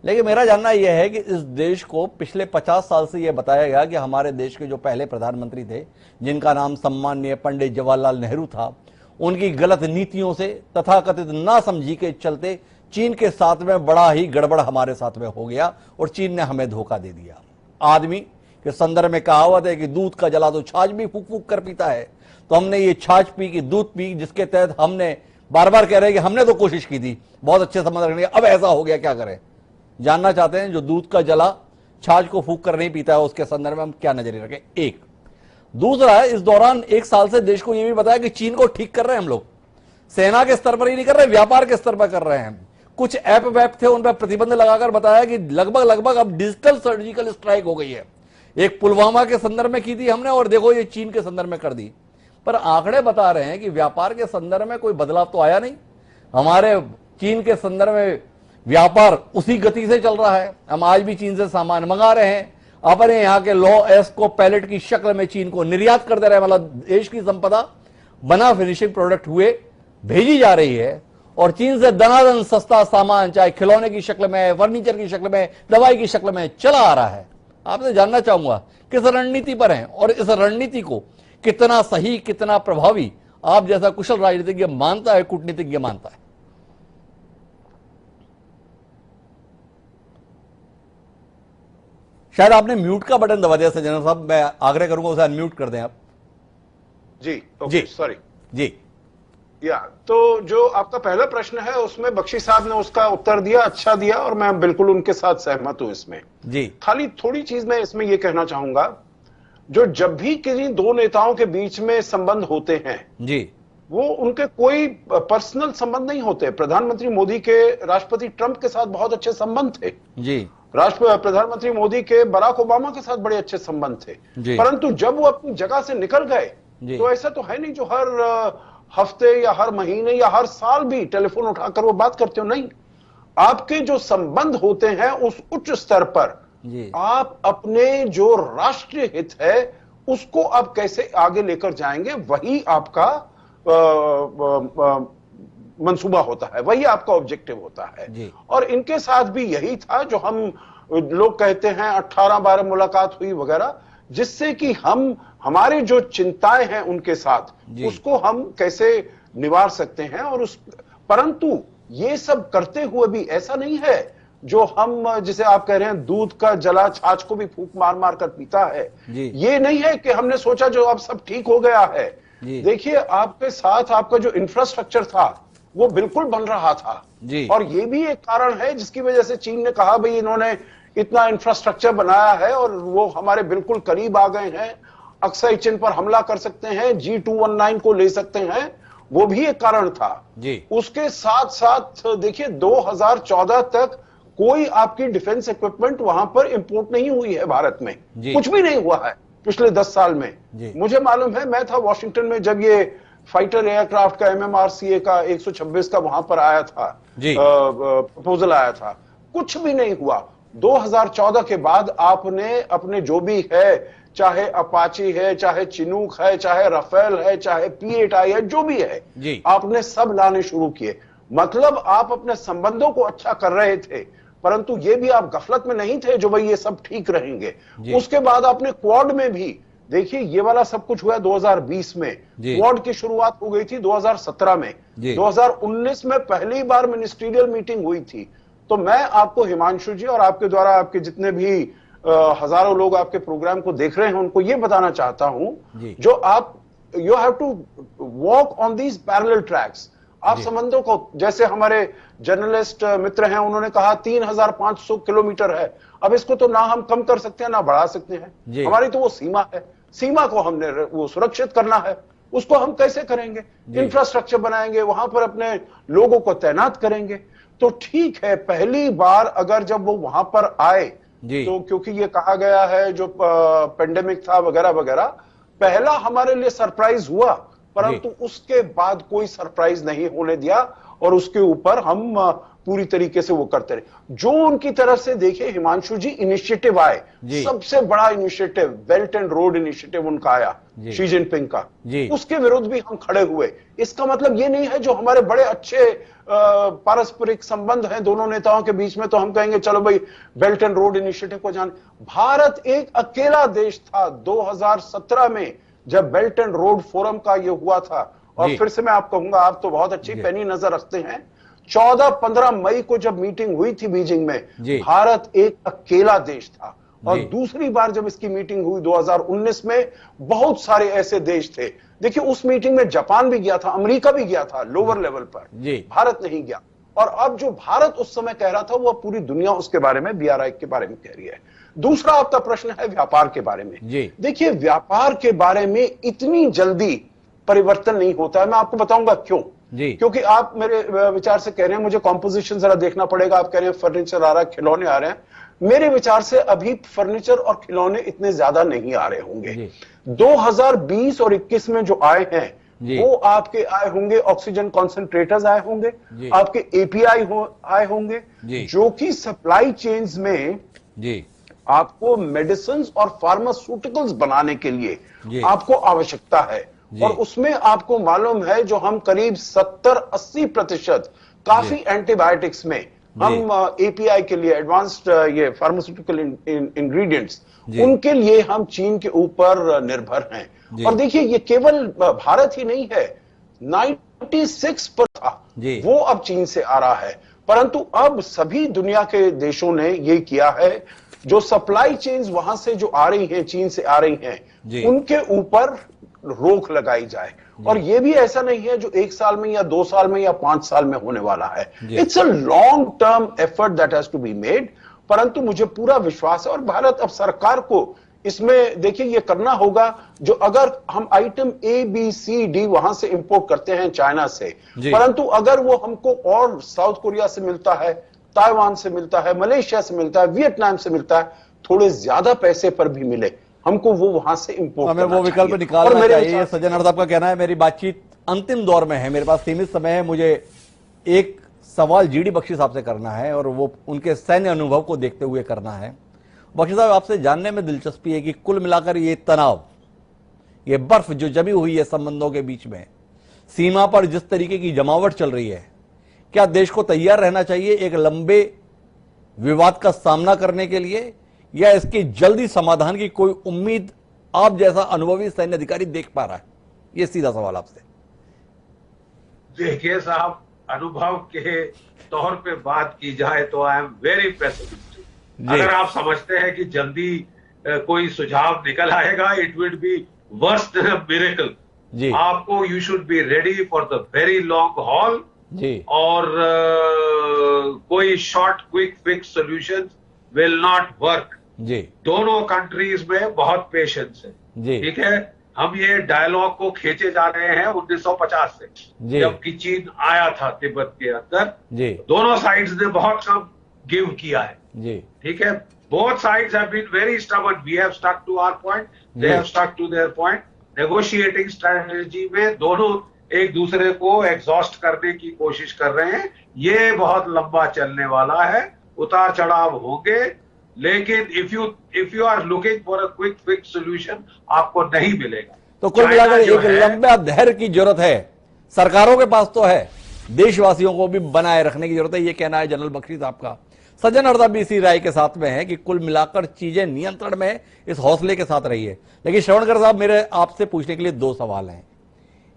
S1: लेकिन मेरा जानना यह है कि इस देश को पिछले 50 साल से यह बताया गया कि हमारे देश के जो पहले प्रधानमंत्री थे, जिनका नाम सम्माननीय पंडित जवाहरलाल नेहरू था, उनकी गलत नीतियों से तथाकथित नासमझी के चलते चीन के साथ में बड़ा ही गड़बड़ हमारे साथ में हो गया और चीन ने हमें धोखा दे दिया। आदमी के संदर्भ में कहावत है कि दूध का जला तो छाछ भी फूक फूक कर पीता है, तो हमने ये छाछ पी कि दूध पी, जिसके तहत हमने बार बार कह रहे हैं कि हमने तो कोशिश की थी बहुत अच्छे संबंध रखने की, अब ऐसा हो गया, क्या करें? जानना चाहते हैं जो दूध का जला छाछ को फूक कर नहीं पीता है उसके संदर्भ में हम क्या नजरिए रखें? एक दूसरा है, इस दौरान एक साल से देश को यह भी बताया कि चीन को ठीक कर रहे हैं हम लोग, सेना के स्तर पर ही नहीं कर रहे, व्यापार के स्तर पर कर रहे हैं। कुछ ऐप वैप थे उन पर प्रतिबंध लगाकर बताया कि लगभग अब डिजिटल सर्जिकल स्ट्राइक हो गई है। एक पुलवामा के संदर्भ में की थी हमने, और देखो ये चीन के संदर्भ में कर दी। पर आंकड़े बता रहे हैं कि व्यापार के संदर्भ में कोई बदलाव तो आया नहीं। हमारे चीन के संदर्भ में व्यापार उसी गति से चल रहा है, हम आज भी चीन से सामान मंगा रहे हैं, अपने यहाँ के लॉ एस को पैलेट की शक्ल में चीन को निर्यात कर दे रहे हैं, मतलब देश की संपदा बना फिनिशिंग प्रोडक्ट हुए भेजी जा रही है, और चीन से दनादन सस्ता सामान चाहे खिलौने की शक्ल में, फर्नीचर की शक्ल में, दवाई की शक्ल में चला आ रहा है। आपसे जानना चाहूंगा किस रणनीति पर है, और इस रणनीति को कितना सही कितना प्रभावी आप जैसा कुशल राजनीतिज्ञ मानता है, कूटनीतिज्ञ मानता है? शायद आपने म्यूट का बटन दबा दिया सज्जन साहब, मैं आग्रह करूंगा उसे अनम्यूट कर दें आप।
S3: जी ओके, सॉरी
S1: जी।
S3: या तो जो आपका पहला प्रश्न है उसमें बख्शी साहब ने उसका उत्तर दिया, अच्छा दिया, और मैं बिल्कुल उनके साथ सहमत हूं इसमें।
S1: जी
S3: खाली थोड़ी चीज मैं इसमें यह कहना चाहूंगा, जो जब भी किसी दो नेताओं के बीच में संबंध होते हैं
S1: जी,
S3: वो उनके कोई पर्सनल संबंध नहीं होते। प्रधानमंत्री मोदी के राष्ट्रपति ट्रंप के साथ बहुत अच्छे संबंध थे
S1: जी।
S3: प्रधानमंत्री मोदी के बराक ओबामा के साथ बड़े अच्छे संबंध थे, परंतु जब वो अपनी जगह से निकल गए तो ऐसा तो है नहीं जो हर हफ्ते या हर महीने या हर साल भी टेलीफोन उठाकर वो बात करते हो। नहीं, आपके जो संबंध होते हैं उस उच्च स्तर पर आप अपने जो राष्ट्रीय हित है उसको आप कैसे आगे लेकर जाएंगे, वही आपका मंसूबा होता है, वही आपका ऑब्जेक्टिव होता है। और इनके साथ भी यही था जो हम लोग कहते हैं 18-12 मुलाकात हुई वगैरह, जिससे कि हम हमारी जो चिंताएं हैं उनके साथ उसको हम कैसे निवार सकते हैं। और परंतु ये सब करते हुए भी ऐसा नहीं है जो हम जिसे आप कह रहे हैं दूध का जला छाछ को भी फूंक मार मार कर पीता है, ये नहीं है कि हमने सोचा जो अब सब ठीक हो गया है। देखिए, आपके साथ आपका जो इंफ्रास्ट्रक्चर था वो बिल्कुल बन रहा था, और ये भी एक कारण है जिसकी वजह से चीन ने कहा भाई इन्होंने इतना इंफ्रास्ट्रक्चर बनाया है और वो हमारे बिल्कुल करीब आ गए हैं, अक्सई चिन पर हमला कर सकते हैं, G219 को ले सकते हैं, वो भी एक कारण था। उसके साथ साथ देखिए 2014 तक कोई आपकी डिफेंस इक्विपमेंट वहां पर इंपोर्ट नहीं हुई है भारत में, कुछ भी नहीं हुआ है पिछले 10 साल में। मुझे मालूम है, मैं था वॉशिंगटन में जब ये फाइटर एयरक्राफ्ट का MMRCA का 126 का वहां पर आया था, प्रपोजल आया था, कुछ भी नहीं हुआ। 2014 के बाद आपने अपने जो भी है, चाहे अपाची है, चाहे चिनूक है, चाहे राफेल है, चाहे P8I है, जो भी है, आपने सब लाने शुरू किए। मतलब आप अपने संबंधों को अच्छा कर रहे थे, परंतु ये भी आप गफलत में नहीं थे जो भाई ये सब ठीक रहेंगे। उसके बाद आपने क्वाड में भी देखिए, ये वाला सब कुछ हुआ 2020 में, क्वाड की शुरुआत हो गई थी 2017 में, 2019 में पहली बार मिनिस्ट्रियल मीटिंग हुई थी। तो मैं आपको हिमांशु जी और आपके द्वारा आपके जितने भी हजारों लोग आपके प्रोग्राम को देख रहे हैं उनको ये बताना चाहता हूं, जो आप you have to walk on these parallel tracks. आप संबंधों को, जैसे हमारे जर्नलिस्ट मित्र हैं उन्होंने कहा 3500 किलोमीटर है, अब इसको तो ना हम कम कर सकते हैं ना बढ़ा सकते हैं, हमारी तो वो सीमा है, सीमा को हमने वो सुरक्षित करना है, उसको हम कैसे करेंगे? इंफ्रास्ट्रक्चर बनाएंगे, वहां पर अपने लोगों को तैनात करेंगे। तो ठीक है, पहली बार अगर जब वो वहां पर आए तो क्योंकि ये कहा गया है जो पेंडेमिक था वगैरह वगैरह, पहला हमारे लिए सरप्राइज हुआ, परंतु उसके बाद कोई सरप्राइज नहीं होने दिया और उसके ऊपर हम पूरी तरीके से वो करते रहे। जो उनकी तरफ से देखिए हिमांशु जी इनिशिएटिव आए, सबसे बड़ा initiative belt and road initiative उनका आया, शी जिनपिंग का, उसके विरुद्ध भी हम खड़े हुए। इसका मतलब ये नहीं है जो हमारे बड़े अच्छे पारस्परिक संबंध हैं दोनों नेताओं के बीच में तो हम कहेंगे चलो भाई बेल्ट एंड रोड इनिशिएटिव को जान। भारत एक अकेला देश था 2017 में जब बेल्ट एंड रोड फोरम का ये हुआ था। और फिर से मैं आप कहूंगा, आप तो बहुत अच्छी पैनी नजर रखते हैं, 14-15 मई को जब मीटिंग हुई थी बीजिंग में, भारत एक अकेला देश था। और दूसरी बार जब इसकी मीटिंग हुई 2019 में, बहुत सारे ऐसे देश थे। देखिए उस मीटिंग में जापान भी गया था, अमेरिका भी गया था लोअर लेवल पर, भारत नहीं गया। और अब जो भारत उस समय कह रहा था वो पूरी दुनिया उसके बारे में, BRI के बारे में कह रही है। दूसरा आपका प्रश्न है व्यापार के बारे में। देखिए व्यापार के बारे में इतनी जल्दी परिवर्तन नहीं होता है, मैं आपको बताऊंगा क्यों। क्योंकि आप मेरे विचार से कह रहे हैं मुझे कॉम्पोजिशन जरा देखना पड़ेगा, आप कह रहे हैं फर्नीचर आ रहा है, खिलौने आ रहे हैं। मेरे विचार से अभी फर्नीचर और खिलौने इतने ज्यादा नहीं आ रहे होंगे। 2020 और 21 में जो आए हैं वो आपके आए होंगे ऑक्सीजन कॉन्सेंट्रेटर्स आए होंगे, आपके API आए होंगे, जो कि सप्लाई चेन्स में आपको मेडिसिन और फार्मास्यूटिकल्स बनाने के लिए आपको आवश्यकता है। और उसमें आपको मालूम है जो हम करीब 70-80% काफी एंटीबायोटिक्स में हम API के लिए एडवांस्ड ये फार्मास्यूटिकल इंग्रेडिएंट्स उनके लिए हम चीन के ऊपर निर्भर हैं। और देखिए ये केवल भारत ही नहीं है, 96 पर था वो अब चीन से आ रहा है। परंतु अब सभी दुनिया के देशों ने ये किया है, जो सप्लाई चेन्स वहां से जो आ रही हैं, चीन से आ रही हैं, उनके ऊपर रोक लगाई जाए। और ये भी ऐसा नहीं है जो 1 साल में या 2 साल में या 5 साल में होने वाला है। It's a long term effort that has to be made. परंतु मुझे पूरा विश्वास है और भारत अब सरकार को इसमें देखिए ये करना होगा, जो अगर हम आइटम ABCD वहां से इंपोर्ट करते हैं चाइना से, परंतु अगर वो हमको और साउथ कोरिया से मिलता है, ताइवान से मिलता है, मलेशिया से मिलता है, वियतनाम से मिलता है, थोड़े ज्यादा पैसे पर भी मिले, हमको वो वहां से इंपोर्ट
S1: हमें वो विकल्प निकालना चाहिए। सज्जन हर साहब का कहना है। मेरी बातचीत अंतिम दौर में है, मेरे पास सीमित समय है। मुझे एक सवाल GD बख्शी साहब से करना है और वो उनके सैन्य अनुभव को देखते हुए करना है। बख्शी साहब, आपसे जानने में दिलचस्पी है कि कुल मिलाकर ये तनाव, ये बर्फ जो जमी हुई है संबंधों के बीच में, सीमा पर जिस तरीके की जमावट चल रही है, क्या देश को तैयार रहना चाहिए एक लंबे विवाद का सामना करने के लिए, या इसकी जल्दी समाधान की कोई उम्मीद आप जैसा अनुभवी सैन्य अधिकारी देख पा रहा है? ये सीधा सवाल आपसे।
S5: देखिए साहब, अनुभव के तौर पे बात की जाए तो आई एम वेरी पेसिमिस्टिक। अगर आप समझते हैं कि जल्दी कोई सुझाव निकल आएगा, it will be worse than a miracle. आपको you should be ready for the very long haul, और कोई short quick fix solution will not work. दोनों कंट्रीज में बहुत पेशेंस है, ठीक है। हम ये डायलॉग को खींचे जा रहे हैं 1950 से, जबकि चीन आया था तिब्बत के अंदर। दोनों साइड्स ने बहुत कम गिव किया है, ठीक है। Both sides have been very stubborn. We have stuck to our point, they have stuck to their point. Negotiating strategy में दोनों एक दूसरे को एग्जॉस्ट करने की कोशिश कर रहे हैं। ये बहुत लंबा चलने वाला है, उतार चढ़ाव होंगे, लेकिन if you are looking for a quick fix solution, आपको नहीं मिलेगा।
S1: तो कुल मिलाकर एक लंबा धैर्य की जरूरत है, सरकारों के पास तो है, देशवासियों को भी बनाए रखने की जरूरत है, ये कहना है जनरल बख्शी साहब का। सज्जन हर साहब भी इसी राय के साथ में है कि कुल मिलाकर चीजें नियंत्रण में, इस हौसले के साथ रही है। लेकिन श्रवणकर साहब, मेरे आपसे पूछने के लिए दो सवाल हैं।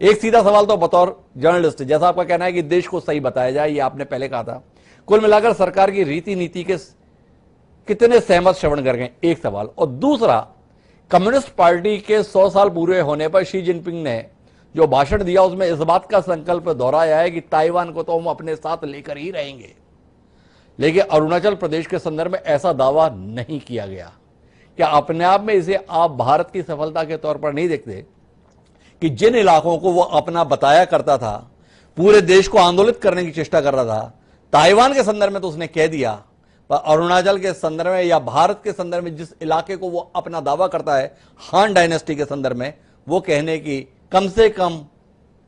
S1: एक सीधा सवाल तो बतौर जर्नलिस्ट, जैसा आपका कहना है कि देश को सही बताया जाए, ये आपने पहले कहा था, कुल मिलाकर सरकार की रीति नीति के कितने सहमत श्रवण कर गए, एक सवाल। और दूसरा, कम्युनिस्ट पार्टी के 100 साल पूरे होने पर शी जिनपिंग ने जो भाषण दिया, उसमें इस बात का संकल्प दोहराया है कि ताइवान को तो हम अपने साथ लेकर ही रहेंगे, लेकिन अरुणाचल प्रदेश के संदर्भ में ऐसा दावा नहीं किया गया। क्या अपने आप में इसे आप भारत की सफलता के तौर पर नहीं देखते कि जिन इलाकों को वो अपना बताया करता था, पूरे देश को आंदोलित करने की चेष्टा कर रहा था, ताइवान के संदर्भ में तो उसने कह दिया, पर अरुणाचल के संदर्भ में या भारत के संदर्भ में जिस इलाके को वो अपना दावा करता है, हान डायनेस्टी के संदर्भ में, वो कहने की कम से कम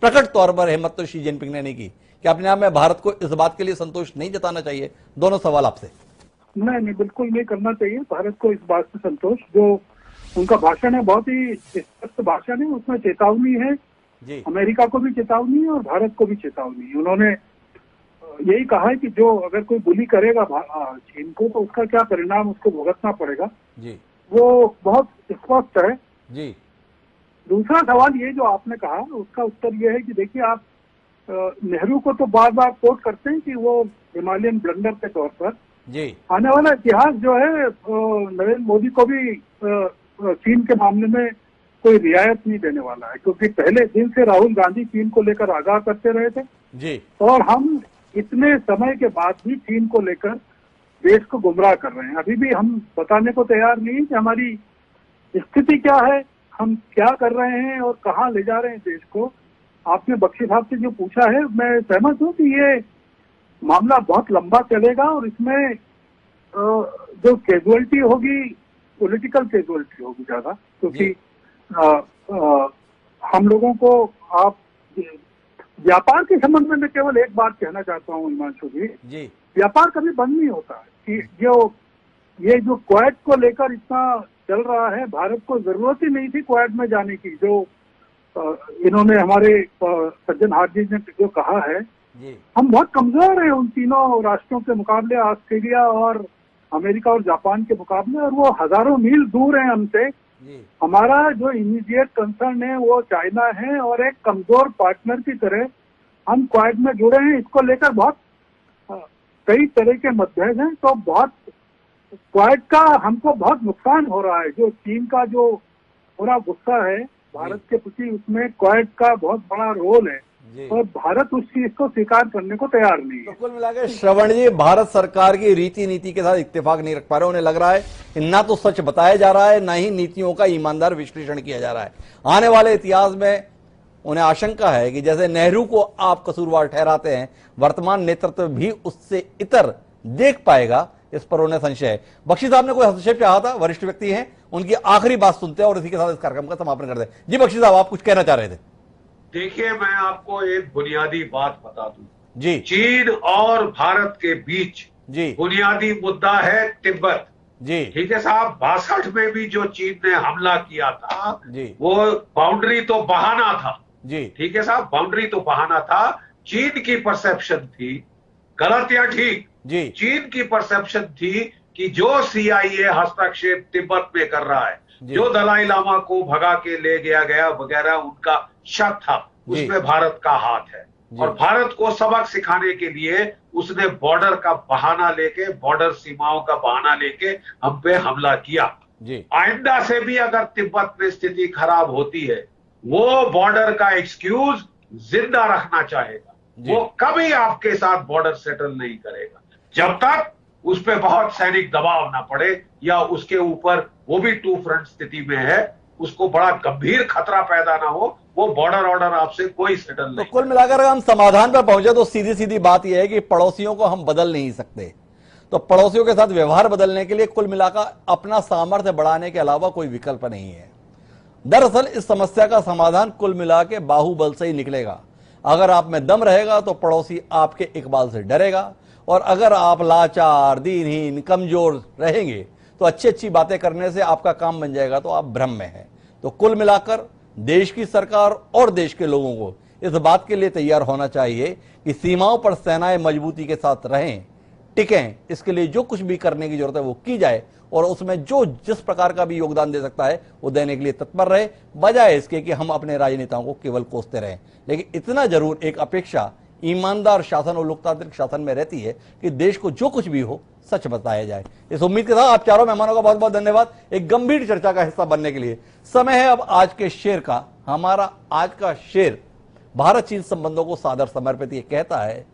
S1: प्रकट तौर पर हिम्मत तो शी जिनपिंग ने नहीं की। क्या अपने आप में भारत को इस बात के लिए संतोष नहीं जताना चाहिए? दोनों सवाल आपसे।
S6: नहीं, बिल्कुल नहीं करना चाहिए भारत को इस बात से संतोष। जो उनका भाषण है बहुत ही स्पष्ट भाषण है, उसमें चेतावनी है जी। अमेरिका को भी चेतावनी है और भारत को भी चेतावनी है। उन्होंने यही कहा है कि जो अगर कोई बुली करेगा चीन को, तो उसका क्या परिणाम उसको भुगतना पड़ेगा जी। वो बहुत स्पष्ट है जी। दूसरा सवाल ये जो आपने कहा, उसका उत्तर ये है कि देखिए, आप नेहरू को तो बार बार कोट करते हैं कि वो हिमालयन ब्लंडर के तौर पर जी। आने वाला इतिहास जो है, नरेंद्र मोदी को भी चीन के मामले में कोई रियायत नहीं देने वाला है, क्योंकि पहले दिन से राहुल गांधी चीन को लेकर आगाह करते रहे थे जी। और हम इतने समय के बाद भी चीन को लेकर देश को गुमराह कर रहे हैं। अभी भी हम बताने को तैयार नहीं कि हमारी स्थिति क्या है, हम क्या कर रहे हैं और कहाँ ले जा रहे हैं देश को। आपने बख्शी साहब से जो पूछा है, मैं सहमत हूँ कि ये मामला बहुत लंबा चलेगा और इसमें जो कैजुअलिटी होगी, पॉलिटिकल कैजुअलिटी होगी ज्यादा, क्योंकि हम लोगों को, आप व्यापार के संबंध में मैं केवल एक बात कहना चाहता हूँ हिमांशु जी, व्यापार कभी बंद नहीं होता है कि ये जो क्वेट को लेकर इतना चल रहा है, भारत को जरूरत ही नहीं थी क्वेट में जाने की। जो इन्होंने हमारे सज्जन हार्जी ने जो कहा है, हम बहुत कमजोर हैं उन तीनों राष्ट्रों के मुकाबले, ऑस्ट्रेलिया और अमेरिका और जापान के मुकाबले, और वो हजारों मील दूर हैं हमसे। हमारा जो इमीडिएट कंसर्न है वो चाइना है, और एक कमजोर पार्टनर की तरह हम क्वाड में जुड़े हैं। इसको लेकर बहुत कई तरह के मतभेद हैं, तो बहुत क्वाड का हमको बहुत नुकसान हो रहा है। जो चीन का जो पूरा गुस्सा है भारत के प्रति, उसमें क्वाड का बहुत बड़ा रोल है। और भारत उस चीज को स्वीकार करने को तैयार नहीं है।
S1: तो कुल मिलाकर श्रवण जी, भारत सरकार की रीति नीति के साथ इत्तेफाक नहीं रख पा रहे। उन्हें लग रहा है कि ना तो सच बताया जा रहा है, ना ही नीतियों का ईमानदार विश्लेषण किया जा रहा है। आने वाले इतिहास में उन्हें आशंका है कि जैसे नेहरू को आप कसूरवार ठहराते हैं, वर्तमान नेतृत्व भी उससे इतर देख पाएगा, इस पर उन्हें संशय है। बख्शी साहब ने कोई हस्तक्षेप चाहा था, वरिष्ठ व्यक्ति हैं, उनकी आखिरी बात सुनते हैं और इसी के साथ इस कार्यक्रम का समापन करते हैं। जी बख्शी साहब, आप कुछ कहना चाह रहे थे?
S5: देखिए, मैं आपको एक बुनियादी बात बता दूं
S1: जी।
S5: चीन और भारत के बीच
S1: जी
S5: बुनियादी मुद्दा है तिब्बत।
S1: जी
S5: ठीक है साहब, 62 में भी जो चीन ने हमला किया था
S1: जी,
S5: वो बाउंड्री तो बहाना था।
S1: जी
S5: ठीक है साहब, बाउंड्री तो बहाना था। चीन की परसेप्शन थी, गलत या ठीक,
S1: जी
S5: चीन की परसेप्शन थी कि जो सीआईए हस्तक्षेप तिब्बत में कर रहा है, जो दलाई लामा को भगा के ले गया वगैरह, उनका शक था, उसमें भारत का हाथ है। और भारत को सबक सिखाने के लिए उसने बॉर्डर का बहाना लेके, बॉर्डर सीमाओं का बहाना लेके हम पे हमला किया। आइंदा से भी अगर तिब्बत में स्थिति खराब होती है, वो बॉर्डर का एक्सक्यूज जिंदा रखना चाहेगा। वो कभी आपके साथ बॉर्डर सेटल नहीं करेगा जब तक उस पर बहुत सैनिक दबाव ना पड़े, या उसके ऊपर, वो भी टू फ्रंट स्थिति में है, उसको बड़ा गंभीर खतरा पैदा ना हो, वो बॉर्डर ऑर्डर आपसे कोई सेटल नहीं।
S1: तो कुल मिलाकर हम समाधान पर पहुंचे तो सीधी सीधी बात यह है कि पड़ोसियों को हम बदल नहीं सकते। तो पड़ोसियों के साथ व्यवहार बदलने के लिए कुल मिलाकर अपना सामर्थ्य बढ़ाने के अलावा कोई विकल्प नहीं है। दरअसल इस समस्या का समाधान कुल मिला के बाहुबल से ही निकलेगा। अगर आप में दम रहेगा तो पड़ोसी आपके इकबाल से डरेगा, और अगर आप लाचार, दीनहीन, कमजोर रहेंगे तो अच्छी अच्छी बातें करने से आपका काम बन जाएगा तो आप भ्रम में हैं। तो कुल मिलाकर देश की सरकार और देश के लोगों को इस बात के लिए तैयार होना चाहिए कि सीमाओं पर सेनाएं मजबूती के साथ रहें, टिकें। इसके लिए जो कुछ भी करने की जरूरत है वो की जाए, और उसमें जो जिस प्रकार का भी योगदान दे सकता है वो देने के लिए तत्पर रहे, बजाय इसके कि हम अपने राजनेताओं को केवल कोसते रहें। लेकिन इतना जरूर एक अपेक्षा ईमानदार शासन और लोकतांत्रिक शासन में रहती है कि देश को जो कुछ भी हो सच बताया जाए। इस उम्मीद के साथ आप चारों मेहमानों का बहुत बहुत धन्यवाद एक गंभीर चर्चा का हिस्सा बनने के लिए। समय है अब आज के शेर का। हमारा आज का शेर भारत चीन संबंधों को सादर समर्पित ये कहता है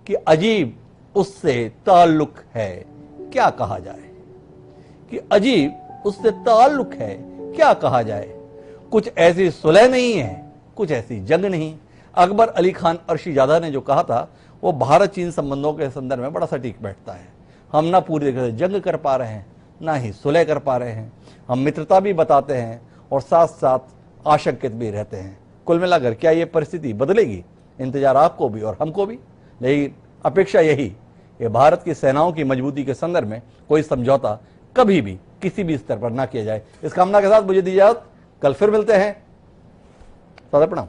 S1: कि अजीब उससे ताल्लुक है, क्या कहा जाए। कि अजीब उससे ताल्लुक है, क्या कहा जाए। कुछ ऐसी सुलह नहीं है, कुछ ऐसी जंग नहीं। अकबर अली खान अर्शीजादा ने जो कहा था वो भारत चीन संबंधों के संदर्भ में बड़ा सटीक बैठता है। हम ना पूरी तरह से जंग कर पा रहे हैं, ना ही सुलह कर पा रहे हैं। हम मित्रता भी बताते हैं और साथ साथ आशंकित भी रहते हैं। कुल मिलाकर क्या ये परिस्थिति बदलेगी? इंतजार आपको भी और हमको भी। लेकिन अपेक्षा यही कि भारत की सेनाओं की मजबूती के संदर्भ में कोई समझौता कभी भी किसी भी स्तर पर ना किया जाए। इस कामना के साथ मुझे दी इजाजत। कल फिर मिलते हैं। सदा प्रणाम।